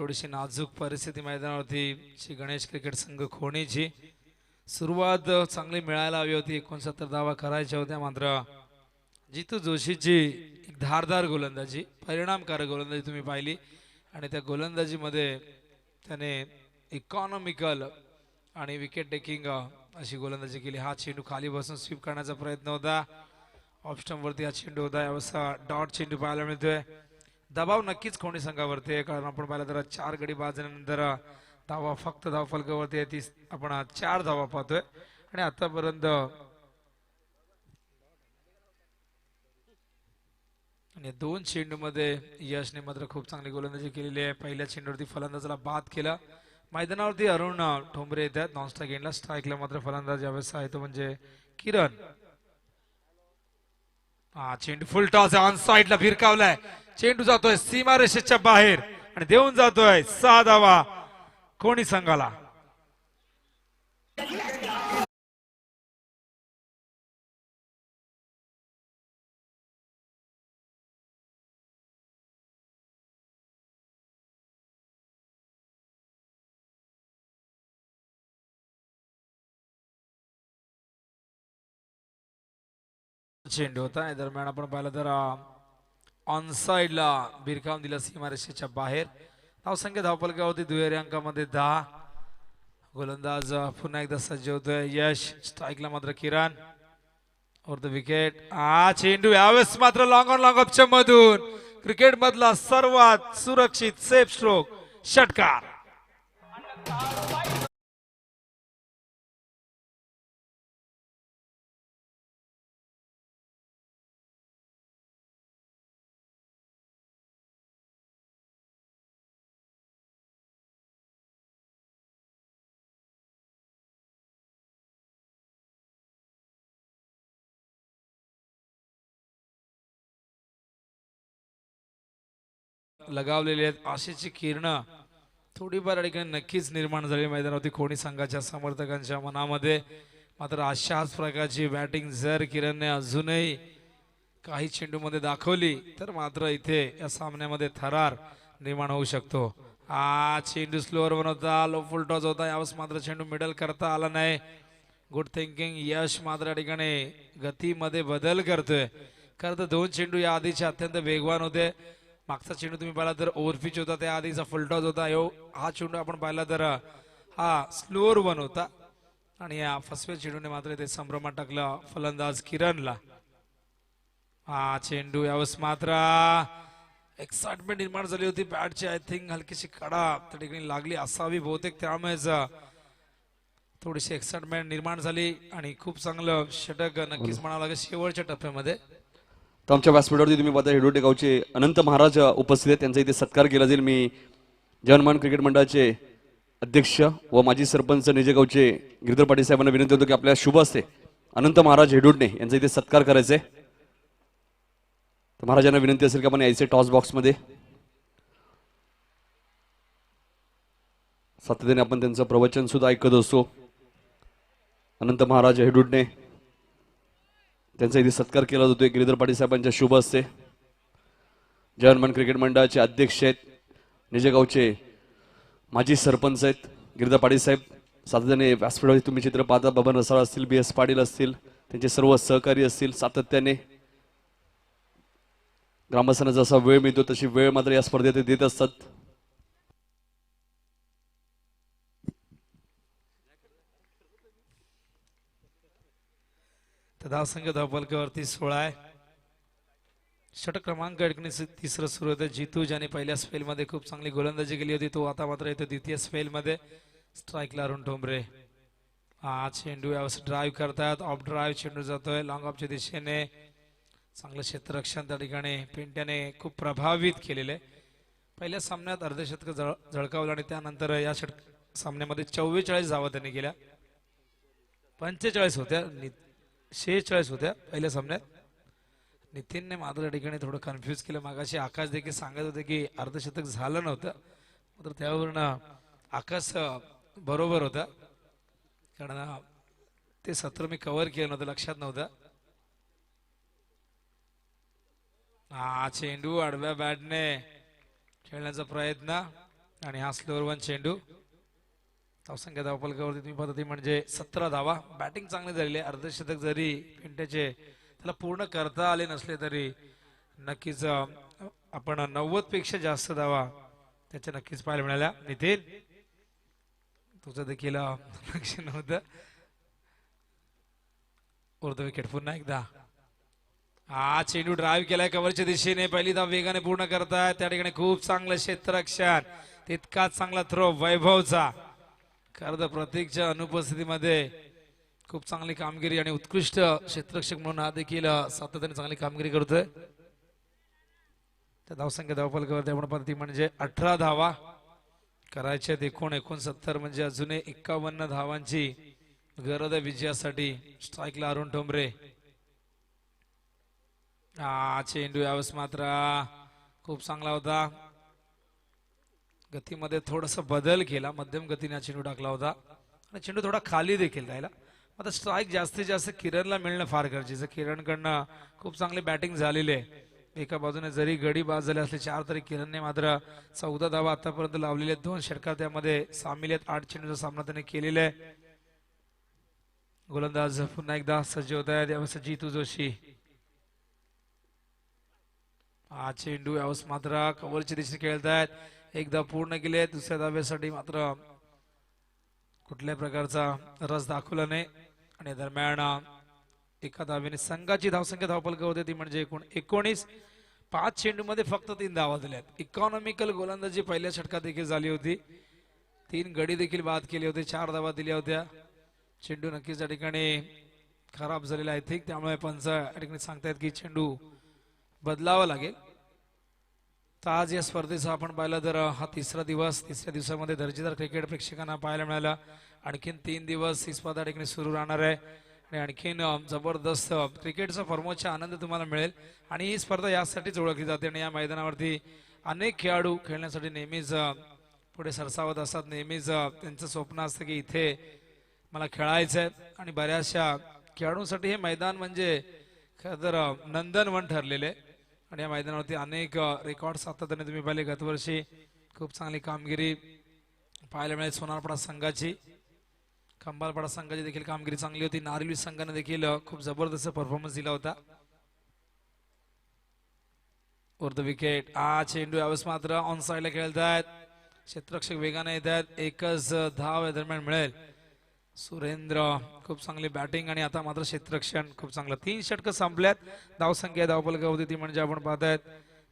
थोडीशी नाजूक परिस्थिती मैदानावरती श्री गणेश क्रिकेट संघ खोणीची सुरुवात चांगली मिळायला हवी होती. 69 धावा करायच्या होत्या, मात्र जितू जोशीची एक धारदार गोलंदाजी, परिणामकारक गोलंदाजी तुम्ही पाहिली आणि त्या गोलंदाजीमध्ये त्याने इकॉनॉमिकल आणि विकेट टेकिंग अशी गोलंदाजी केली. हा चेंडू खाली बसून स्वीप करण्याचा प्रयत्न होता. ऑफ स्टंप वरती हा चेंडू होता. यावेळेस डॉट चेंडू पाहायला मिळतोय. दबाव नक्कीच खोणी संघावरती आहे, कारण आपण पाहिलं तर 4 गडी बाद झाल्यानंतर धावा फक्त धाव फलकावरती आहे ती आपण 4 धावा पाहतोय आणि आतापर्यंत आणि 2 चेंडूमध्ये यशने मात्र खूप चांगली गोलंदाजी केलेली आहे. पहिल्या चेंडूवरती फलंदाजाला बाद केला. मैदानावरती अरुण ठोंबरे येतात नॉन स्ट्राईक एंडला. स्ट्राईकला मात्र फलंदाज यावेळेस आहे तो म्हणजे किरण. हा चेंडू फुल टॉस ऑन साइडला भिरकावलाय. चेंडू जातोय सीमारेषेच्या बाहेर आणि देऊन जातोय 6 धावा कोणी संघाला. चेंडू होता या दरम्यान आपण पाहिलं तर ऑन साइडला भिरकावून दिला सीमारेषेच्या बाहेर. धावसंख्या धावफलकावरती दुहेरी अंकामध्ये 10. गोलंदाज पुन्हा एकदा सज्ज होतोय यश. स्ट्राईकला मात्र किरण ओव्हर द विकेट. हा चेंडू यावेळेस मात्र लॉंग ऑन लॉंग ऑफच्या मधून क्रिकेट मधला सर्वात सुरक्षित सेफ स्ट्रोक षटकार. लगावलेले आहेत आशेची किरण थोडीफार या ठिकाणी नक्कीच निर्माण झाली मैदानावरती कोणी संघाच्या समर्थकांच्या मनामध्ये. मात्र अशाच प्रकारची बॅटिंग जर किरणने अजूनही काही चेंडूमध्ये दाखवली तर मात्र इथे या सामन्यामध्ये थरार निर्माण होऊ शकतो. हा चेंडू स्लोअर बनवता लो फुल टॉस होता. यावेळेस मात्र चेंडू मिडल करता आला नाही. गुड थिंकिंग यश मात्र या ठिकाणी गतीमध्ये बदल करतोय. खरं तर 2 चेंडू या आधीचे अत्यंत वेगवान होते. मागचा चेंडू तुम्ही पाहिला तर ओव्हरपिच होता, त्या आधीचा फुलटॉस होता. हा चेंडू आपण पाहिला तर हा स्लोअर वन होता आणि या फसव्या चेंडूने मात्र ते संभ्रमात टाकलं फलंदाज किरणला. हा चेंडू यावेळेस मात्र एक्साइटमेंट निर्माण झाली होती बॅटची. आय थिंक हलकीशी कडा त्या ठिकाणी लागली असावी बहुतेक, त्यामुळेच थोडीशी एक्साइटमेंट निर्माण झाली आणि खूप चांगलं षटक नक्कीच म्हणावं लागेल शेवटच्या टप्प्यामध्ये. तर आमच्या व्यासपीठावरती तुम्ही पाहता हेडोटे गावचे अनंत महाराज उपस्थित आहेत. त्यांचा इथे सत्कार केला जाईल. मी जवानमान क्रिकेट मंडळाचे अध्यक्ष व माजी सरपंच निजेगावचे गिरधर पाटील साहेबांना विनंती होतो की आपल्या शुभ हस्ते अनंत महाराज हेडोटने यांचा इथे सत्कार करायचा आहे. तर महाराजांना विनंती असेल की आपण यायचे टॉस बॉक्समध्ये. सातत्याने आपण त्यांचं प्रवचन सुद्धा ऐकत असतो. अनंत महाराज हेडोटने त्यांचा इथे सत्कार केला जातोय गिरीधर पाटील साहेबांच्या शुभ हस्ते. जवानमान क्रिकेट मंडळाचे अध्यक्ष आहेत, निजेगावचे माजी सरपंच आहेत गिरीधर पाटील साहेब. सातत्याने व्यासपीठावरती तुम्ही चित्र पाहता. बबन रसाळ असतील, BS पाटील असतील, त्यांचे सर्व सहकारी असतील. सातत्याने ग्रामस्थांना जसा वेळ मिळतो तशी वेळ मात्र या स्पर्धेत देत असतात. धावसंख्या धावफलकावरती 16 आहे. षटक क्रमांक 3 सुरू होते. जितू ज्याने पहिल्या स्पेल मध्ये खूप चांगली गोलंदाजी केली होती तो आता मात्र येतो द्वितीय स्पेल मध्ये. स्ट्राईकला अरुण ठोंबरे. हा चेंडू यावेळेस ड्राईव्ह करतात. ऑफ ड्राईव्ह चेंडू जातोय लॉंग ऑफच्या दिशेने. चांगलं क्षेत्ररक्षण त्या ठिकाणी पिंट्याने खूप प्रभावित केलेले. पहिल्या सामन्यात अर्धशतक झळकावलं आणि त्यानंतर या सामन्यामध्ये 44 धावा त्यांनी केल्या. 45 होत्या 46 होत्या पहिल्या सामन्यात. नितीनने मात्र या ठिकाणी थोडं कन्फ्युज केलं. मागाशी आकाश देखील सांगत होते की अर्धशतक झालं नव्हतं, मात्र त्यावरून आकाश बरोबर होता, कारण ते सत्र मी कव्हर केलं नव्हतं, लक्षात नव्हतं. हा चेंडू आडव्या बॅटने खेळण्याचा प्रयत्न. आणि हा स्लोअर वन चेंडू धावसंख्या धावफलकावरती तुम्ही पाहता ती म्हणजे 17 धावा. बॅटिंग चांगली झालेली आहे. अर्धशतक जरी पिंट्याचे त्याला पूर्ण करता आले नसले तरी नक्कीच आपण 90 पेक्षा जास्त धावा त्याच्या नक्कीच पाहायला मिळाल्या. नितीन तुझं देखील लक्ष नव्हतं. उर्ध विकेट पुन्हा एकदा. हा चेंडू ड्राईव्ह केलाय कव्हरच्या दिशेने. पहिली धाव वेगाने पूर्ण करताय. त्या ठिकाणी खूप चांगलं क्षेत्ररक्षण. तितकाच चांगला थ्रो वैभवचा. खरं तर प्रत्येकच्या अनुपस्थितीमध्ये खूप चांगली कामगिरी आणि उत्कृष्ट क्षेत्ररक्षक म्हणून हा देखील सातत्याने चांगली कामगिरी करतोय. त्या धावसंख्या धावफलकावरती आपण पाहतो ती म्हणजे 18 धावा करायच्या. 69 म्हणजे अजूनही 51 धावांची गरज आहे विजयासाठी. स्ट्राईकला अरुण ठोंबरे. हा चेंडू यावेळेस मात्र खूप चांगला होता. गतीमध्ये थोडासा बदल केला. मध्यम गतीने चेंडू टाकला होता आणि चेंडू थोडा खाली देखील राहिला. आता स्ट्राईक जास्तीत जास्त किरणला मिळणं फार गरजेचं. किरणकडनं खूप चांगली बॅटिंग झालेली आहे. एका बाजूने जरी गडी बाद झाले असले 4 तरी किरणने मात्र 14 धावा आतापर्यंत लावलेले आहेत. 2 षटकार त्यामध्ये सामील आहेत. 8 चेंडूचा सामना त्याने केलेला आहे. गोलंदाज पुन्हा एकदा सज्ज होत आहेत. यावेळेस जितू जोशी. हा चेंडू यावेळेस मात्र कव्हरच्या दिशेने खेळत आहेत. एकदा पूर्ण केले. दुसऱ्या धावेसाठी मात्र कुठल्याही प्रकारचा रस दाखवला नाही आणि दरम्यान एका धावेने संघाची धावसंख्या धावफलक होते ती म्हणजे 19. 5 चेंडू मध्ये फक्त 3 धावा दिल्यात. इकॉनॉमिकल गोलंदाजी पहिल्या षटकात देखील झाली होती. 3 गडी देखील बाद केले होते. 4 धावा दिल्या होत्या. चेंडू नक्कीच त्या ठिकाणी खराब झालेला आहे ठीक. त्यामुळे पंच या ठिकाणी सांगतायत की चेंडू बदलावा लागेल. तर आज या स्पर्धेचा आपण पाहिलं तर हा 3रा दिवस. 3ऱ्या दिवसामध्ये दर्जेदार क्रिकेट प्रेक्षकांना पाहायला मिळाला. आणखीन 3 दिवस ही स्पर्धा ठिकाणी सुरू राहणार आहे आणि आणखीन जबरदस्त क्रिकेटचा फॉर्मचा आनंद तुम्हाला मिळेल. आणि ही स्पर्धा यासाठीच ओळखली जाते आणि या मैदानावरती अनेक खेळाडू खेळण्यासाठी नेहमीच पुढे सरसावत असतात. नेहमीच त्यांचं स्वप्न असतं की इथे मला खेळायचं आहे. आणि बऱ्याचशा खेळाडूंसाठी हे मैदान म्हणजे खरं तर नंदनवन ठरलेले. आणि या मैदानावरती अनेक रेकॉर्ड सातत्याने तुम्ही पाहिले. गतवर्षी खूप चांगली कामगिरी पाहायला मिळेल सोनारपाडा संघाची. खंबालपाडा संघाची देखील कामगिरी चांगली होती. नारिली संघाने देखील खूप जबरदस्त परफॉर्मन्स दिला होता. उर्ध विकेट. हा चेंडू यावेळेस मात्र ऑन साइडला खेळत आहेत. क्षेत्ररक्षक वेगाने येत आहेत. एकच धाव या दरम्यान मिळेल. सुरेंद्र खूप चांगली बॅटिंग आणि आता मात्र क्षेत्ररक्षण खूप चांगलं. 3 षटकं संपल्यात. धावसंख्या धावफलक होती ती म्हणजे आपण पाहतायत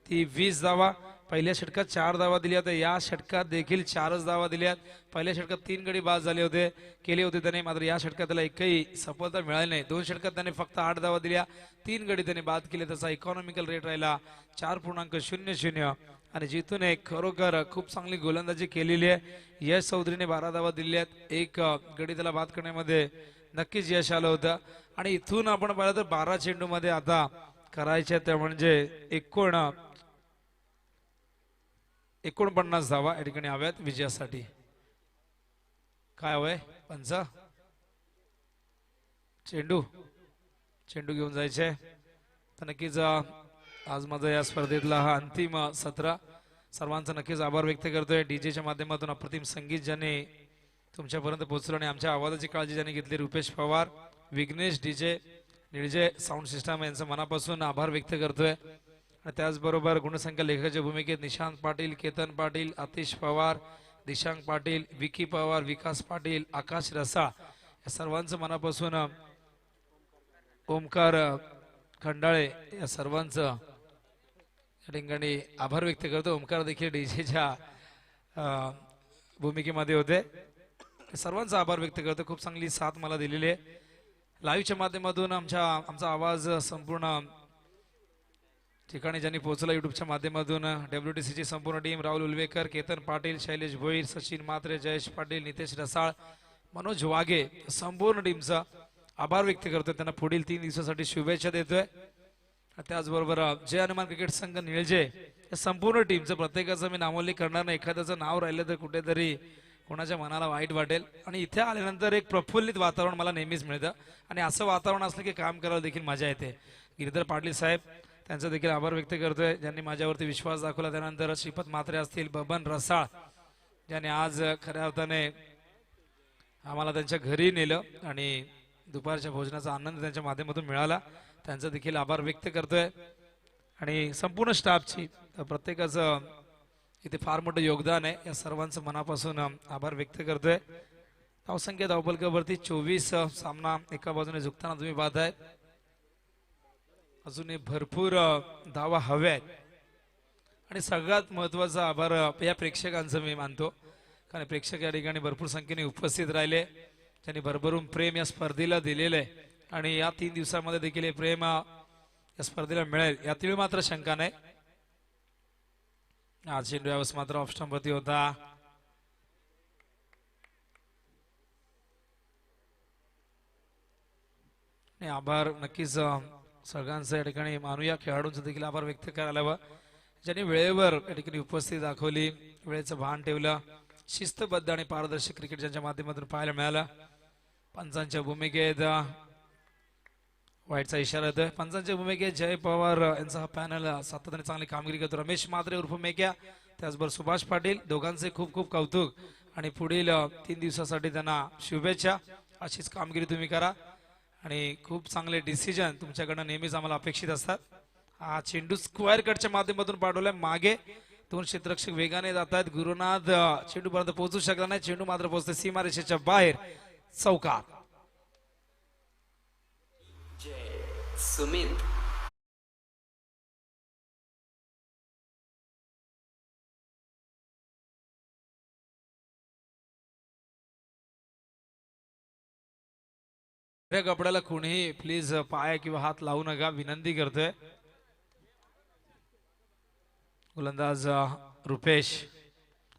ती 20 धावा. पहिल्या षटकात 4 धावा दिल्या होत्या. या षटकात देखील 4च धावा दिल्यात. पहिल्या षटकात 3 गडी बाद झाले होते केले होते त्याने. मात्र या षटकात त्याला एकही सफलता मिळाली नाही. 2 षटकात त्याने फक्त 8 धावा दिल्या. 3 गडी त्याने बाद केले. त्याचा इकॉनॉमिकल रेट राहिला 4.00 आणि जितूने खरोखर खूप चांगली गोलंदाजी केलेली आहे. यश चौधरीने 12 धावा दिल्या आहेत. 1 गडी त्याला बाद करण्यामध्ये नक्कीच यश आलं होतं. आणि इथून आपण पाहिलं तर 12 चेंडू मध्ये आता करायचे त्या म्हणजे 49 धावा या ठिकाणी हव्यात विजयासाठी. काय हवंय पंच? चेंडू घेऊन जायचे. तर नक्कीच आज माझा या स्पर्धेतला हा अंतिम सत्र. सर्वांचा नक्कीच आभार व्यक्त करतोय. डीजेच्या माध्यमातून अप्रतिम संगीत ज्याने तुमच्यापर्यंत पोहोचलो आणि आमच्या आवाजाची काळजी ज्याने घेतली Rupesh Pawar, Vighnesh DJ, Nilje sound system यांचं मनापासून आभार व्यक्त करतोय. आणि त्याचबरोबर गुणसंख्या लेखकाच्या भूमिकेत निशांत पाटील, केतन पाटील, आतिश पवार, दिशांक पाटील, विकी पवार, विकास पाटील, आकाश रसाळ या सर्वांचं मनापासून ओमकार खंडाळे या सर्वांचं या ठिकाणी आभार व्यक्त करतो. ओमकार देखील डीजेच्या भूमिकेमध्ये होते. सर्वांचा आभार व्यक्त करतो. खूप चांगली साथ मला दिलेली आहे. लाईव्हच्या माध्यमातून आमचा आवाज संपूर्ण ठिकाणी ज्यांनी पोहोचला युट्यूबच्या माध्यमातून WTCची संपूर्ण टीम, राहुल उलवेकर, केतन पाटील, शैलेश भोईर, सचिन म्हात्रे, जयेश पाटील, नितेश रसाळ, मनोज वाघे संपूर्ण टीमचा आभार व्यक्त करतोय. त्यांना पुढील 3 दिवसासाठी शुभेच्छा देतोय. त्याचबरोबर जय हनुमान क्रिकेट संघ निळजे या संपूर्ण टीमचं प्रत्येकाचं मी नामोल्लेख करणार नाही. एखाद्याचं नाव राहिलं तर कुठेतरी कोणाच्या मनाला वाईट वाटेल. आणि इथे आल्यानंतर एक प्रफुल्लित वातावरण मला नेहमीच मिळतं आणि असं वातावरण असलं की काम करायला देखील मजा येते. गिरीधर पाटील साहेब त्यांचा देखील आभार व्यक्त करतोय ज्यांनी माझ्यावरती विश्वास दाखवला. त्यानंतर श्रीपत म्हात्रे असतील, बबन रसाळ ज्याने आज खऱ्या अर्थाने आम्हाला त्यांच्या घरी नेलं आणि दुपारच्या भोजनाचा आनंद त्यांच्या माध्यमातून मिळाला, त्यांचा देखील आभार व्यक्त करतोय. आणि संपूर्ण स्टाफची प्रत्येकाचं इथे फार मोठं योगदान आहे, या सर्वांचं मनापासून आभार व्यक्त करतोय. धावसंख्या धावपलकावरती 24 सामना एका बाजूने झुकताना तुम्ही पाहताय. अजूनही भरपूर धावा हव्या आहेत आणि सगळ्यात महत्वाचा आभार या प्रेक्षकांचं मी मानतो, कारण प्रेक्षक या ठिकाणी भरपूर संख्येने उपस्थित राहिले, त्यांनी भरभरून प्रेम या स्पर्धेला दिलेलं आहे आणि या 3 दिवसामध्ये देखील हे प्रेम या स्पर्धेला मिळेल यातील मात्र शंका नाही. आज चेंडू यावेळेस मात्र ऑफस्टंपवरती होता. आणि आभार नक्कीच सगळ्यांचं या ठिकाणी मानूया, खेळाडूंचा देखील आभार व्यक्त करायला हवं, ज्यांनी वेळेवर या ठिकाणी उपस्थिती दाखवली, वेळेचं भान ठेवलं, शिस्तबद्ध आणि पारदर्शक क्रिकेट ज्यांच्या माध्यमातून पाहायला मिळालं. पंचांच्या भूमिकेत वाईटचा इशारा येतोय. पंचांच्या भूमिकेत जय पवार यांचा हा पॅनल सातत्याने चांगली कामगिरी करतो. रमेश मात्रे उर्फ मेक्या, त्याचबरोबर सुभाष पाटील, दोघांचे खूप खूप कौतुक आणि पुढील 3 दिवसासाठी त्यांना शुभेच्छा. अशीच कामगिरी तुम्ही करा आणि खूप चांगले डिसिजन तुमच्याकडनं नेहमीच आम्हाला अपेक्षित असतात. हा चेंडू स्क्वेअर कटच्या माध्यमातून पाठवलाय मागे, 2 क्षेत्ररक्षक वेगाने जात आहेत. गुरुनाथ चेंडू पर्यंत पोहोचू शकला नाही, चेंडू मात्र पोहोचते सीमारेषेच्या बाहेर, चौकार. सुमित कपड्याला कोणीही प्लीज पाय किंवा हात लावू नका, विनंती करतोय. गोलंदाज रुपेश,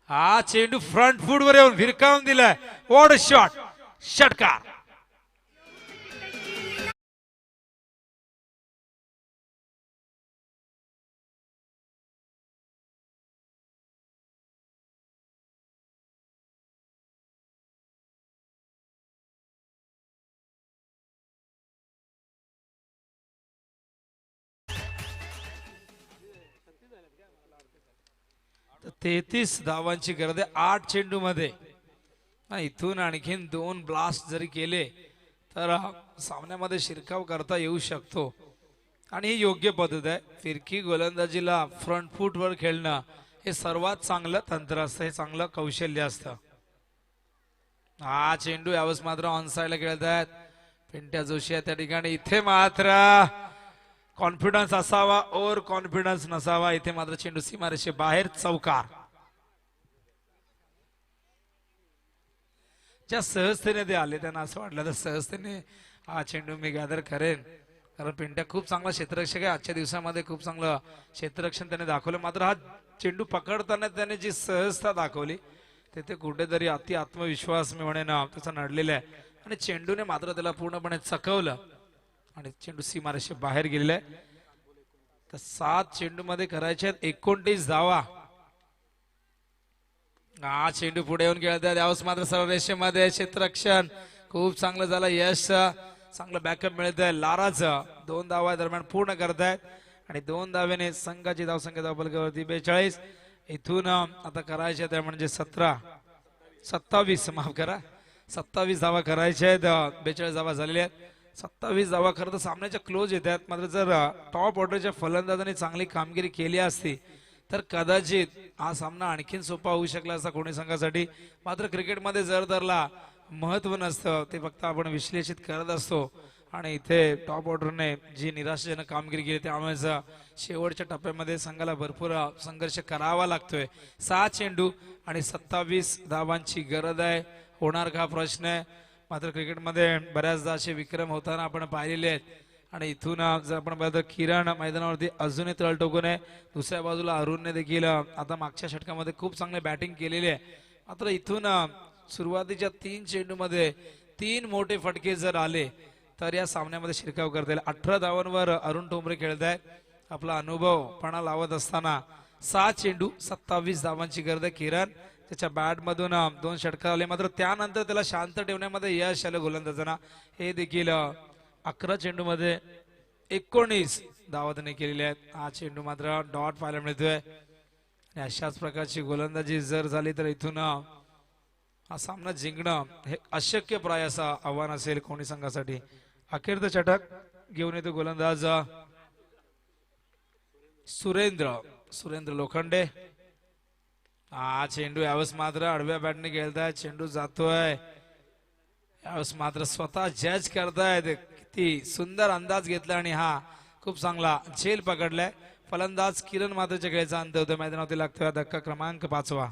हा चेंडू फ्रंट फूट वर येऊन भिरकावून दिलाय. वॉट अ शॉट, षटकार. तर 33 धावांची गरज आहे 8 चेंडू मध्ये. इथून आणखीन 2 ब्लास्ट जरी केले तर सामन्यामध्ये शिरकाव करता येऊ शकतो आणि ही योग्य पद्धत आहे. फिरकी गोलंदाजीला फ्रंट फूट वर खेळणं हे सर्वात चांगलं तंत्र असतं, हे चांगलं कौशल्य असतं. हा चेंडू यावेळेस मात्र ऑन साइडला खेळत आहेत पिंट्या जोशी आहे त्या ठिकाणी. इथे मात्र कॉन्फिडन्स असावा, ओव्हर कॉन्फिडन्स नसावा. इथे मात्र चेंडू सीमारेषे बाहेर, चौकार. ज्या सहजतेने ते आले त्यांना असं वाटलं तर सहजतेने हा चेंडू मी गॅदर करेन, कारण पिंट्या खूप चांगला क्षेत्ररक्षक आहे. आजच्या दिवसामध्ये खूप चांगलं क्षेत्ररक्षण त्याने दाखवलं, मात्र हा चेंडू पकडताना त्याने जी सहजता दाखवली तिथे कुठेतरी अति आत्मविश्वास मी म्हणेन त्याचा नडलेला आहे आणि चेंडूने मात्र त्याला पूर्णपणे चकवलं आणि चेंडू सीमारेषे बाहेर गेलेला आहे. तर 7 चेंडू मध्ये करायचे 29 धावा. हा चेंडू पुढे येऊन खेळतात यावेळेस मात्र सरळ रेषेमध्ये क्षेत्ररक्षण खूप चांगलं झालं. यश चांगलं बॅकअप मिळत आहे. लाराज 2 धावा दरम्यान पूर्ण करतायत आणि 2 धावेने संघाची धावसंख्या धावपलकावरती 42. इथून आता करायचे त्या म्हणजे 27 माफ करा 27 धावा करायच्या आहेत. 42 धावा झालेल्या आहेत. 27 धावा खरं तर सामन्याच्या क्लोज येतात, मात्र जर टॉप ऑर्डरच्या फलंदाजांनी चांगली कामगिरी केली असती तर कदाचित हा सामना आणखीन सोपा होऊ शकला असता कोणी संघासाठी. मात्र क्रिकेटमध्ये जर धरला महत्व नसतं, ते फक्त आपण विश्लेषित करत असतो आणि इथे टॉप ऑर्डरने जी निराशाजनक कामगिरी केली त्यामुळे शेवटच्या टप्प्यामध्ये संघाला भरपूर संघर्ष करावा लागतोय. 6 चेंडू आणि 27 धावांची गरज आहे. होणार का प्रश्न आहे, मात्र क्रिकेटमध्ये बऱ्याचदा असे विक्रम होताना आपण पाहिलेले आहेत. आणि इथून जर आपण बघतो किरण मैदानावरती अजूनही तळ टोकून आहे. दुसऱ्या बाजूला अरुणने देखील आता मागच्या षटकामध्ये खूप चांगले बॅटिंग केलेली आहे. मात्र इथून सुरुवातीच्या 3 चेंडूमध्ये 3 मोठे फटके जर आले तर या सामन्यामध्ये शिरकाव करता येईल. 18 धावांवर अरुण ठोंबरे खेळत आहेत. आपला अनुभव पणा लावत असताना 6 चेंडू 27 धावांची गरज आहे. किरण त्याच्या बॅट मधून 2 षटकार आले, मात्र त्यानंतर त्याला शांत ठेवण्यामध्ये यश आलं गोलंदाजांना. हे देखील 11 चेंडू मध्ये 19 धावा त्याने केलेल्या आहेत. हा चेंडू मात्र डॉट पाहायला मिळतोय आणि अशाच प्रकारची गोलंदाजी जर झाली तर इथून हा सामना जिंकणं हे अशक्यप्राय असं आव्हान असेल कोणी संघासाठी. अखेरचं षटक घेऊन येतो गोलंदाज सुरेंद्र लोखंडे. हा चेंडू यावेळेस मात्र आडव्या बॅटने खेळताय, चेंडू जातोय यावेळेस मात्र स्वतः जज करतायत. किती सुंदर अंदाज घेतला आणि हा खूप चांगला झेल पकडलाय. फलंदाज किरण मात्रच्या खेळाचा अंत होतो. मैदानावरती लागतोय धक्का क्रमांक 5वा.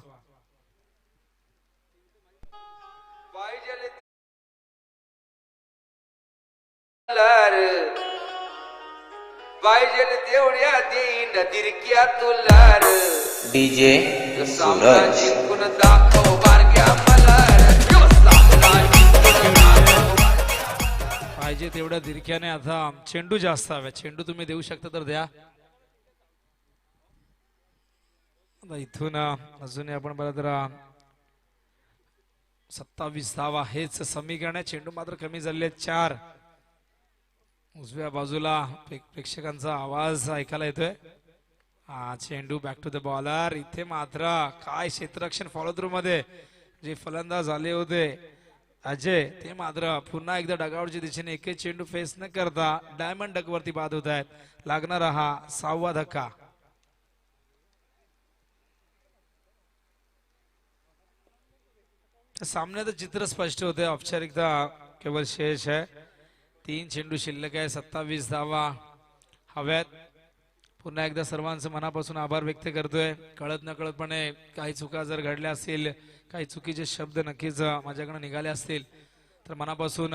पाहिजे तेवढ्या देईन दिरक्या तुलार डीजे सामना सूरज जिंकून दाखव बारक्या मलार पाहिजे तेवढ्या दिरक्याने आता चेंडू जास्त हवे. चेंडू तुम्ही देऊ शकता तर द्या. आता इथून अजूनही आपण बघा तर 27 धावा हेच समीकरण आहे. चेंडू मात्र कमी झाले 4. उजव्या बाजूला प्रेक्षकांचा आवाज ऐकायला येतोय. हा चेंडू बॅक टू द बॉलर. इथे मात्र काय क्षेत्ररक्षण फॉलो थ्रू मध्ये जे फलंदाज आले होते अजय ते मात्र पुन्हा एकदा डगावरच्या दिशेने एकही चेंडू फेस न करता डायमंड डक वरती बाद होत आहेत. लागणारा हा 6वा धक्का. सामन्याचं चित्र स्पष्ट होते. औपचारिकता केवळ शेष आहे. 3 चेंडू शिल्लक आहे. 27 धावा हव्यात. पुन्हा एकदा सर्वांचं मनापासून आभार व्यक्त करतोय. कळत नकळतपणे काही चुका जर घडल्या असतील, काही चुकीचे शब्द नक्कीच माझ्याकडे निघाले असतील तर मनापासून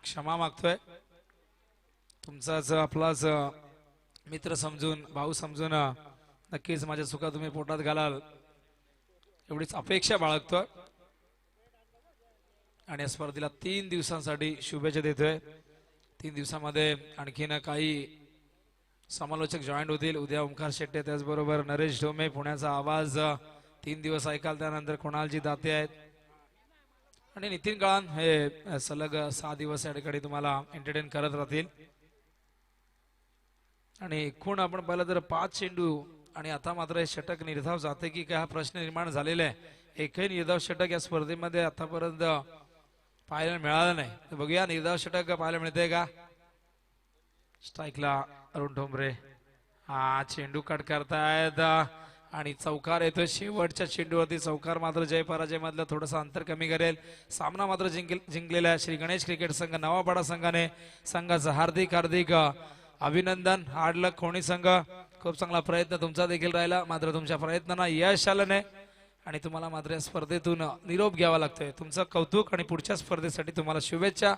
क्षमा मागतोय. तुमचाच आपलाच मित्र समजून, भाऊ समजून नक्कीच माझ्या चुका तुम्ही पोटात घालाल एवढीच अपेक्षा बाळगतोय. आणि या स्पर्धेला 3 दिवसांसाठी शुभेच्छा देतोय. 3 दिवसामध्ये आणखीन काही समालोचक जॉईन होतील. उद्या ओंकार शेट्टे, त्याचबरोबर नरेश ढोमे, पुण्याचा आवाज 3 दिवस ऐकाल. त्यानंतर कुणालजी दाते आहेत आणि नितीन काळन हे सलग 6 दिवस या ठिकाणी तुम्हाला एंटरटेन करत राहतील. आणि एकूण आपण पाहिलं तर 5 चेंडू आणि आता मात्र हे षटक निर्धाव जाते की काय हा प्रश्न निर्माण झालेला आहे. एकही निर्धाव षटक या स्पर्धेमध्ये आतापर्यंत पाहायला मिळाला नाही. तर बघूया निर्धाव षटक पाहायला मिळते का. स्ट्राईकला अरुण ठोंबरे. हा चेंडू कट करतायत आणि चौकार येतोय. शेवटच्या चेंडूवरती चौकार मात्र जय पराजय मधलं थोडंसं अंतर कमी करेल. सामना मात्र जिंकलेला श्री गणेश क्रिकेट संघ नवापाडा संघाने. संघाचं हार्दिक अभिनंदन. हार्ड लक कोणी संघ. खूप चांगला प्रयत्न तुमचा देखील राहिला, मात्र तुमच्या प्रयत्नांना यश आलं नाही आणि तुम्हाला मात्र या स्पर्धेतून निरोप घ्यावा लागतोय. तुमचं कौतुक आणि पुढच्या स्पर्धेसाठी तुम्हाला शुभेच्छा.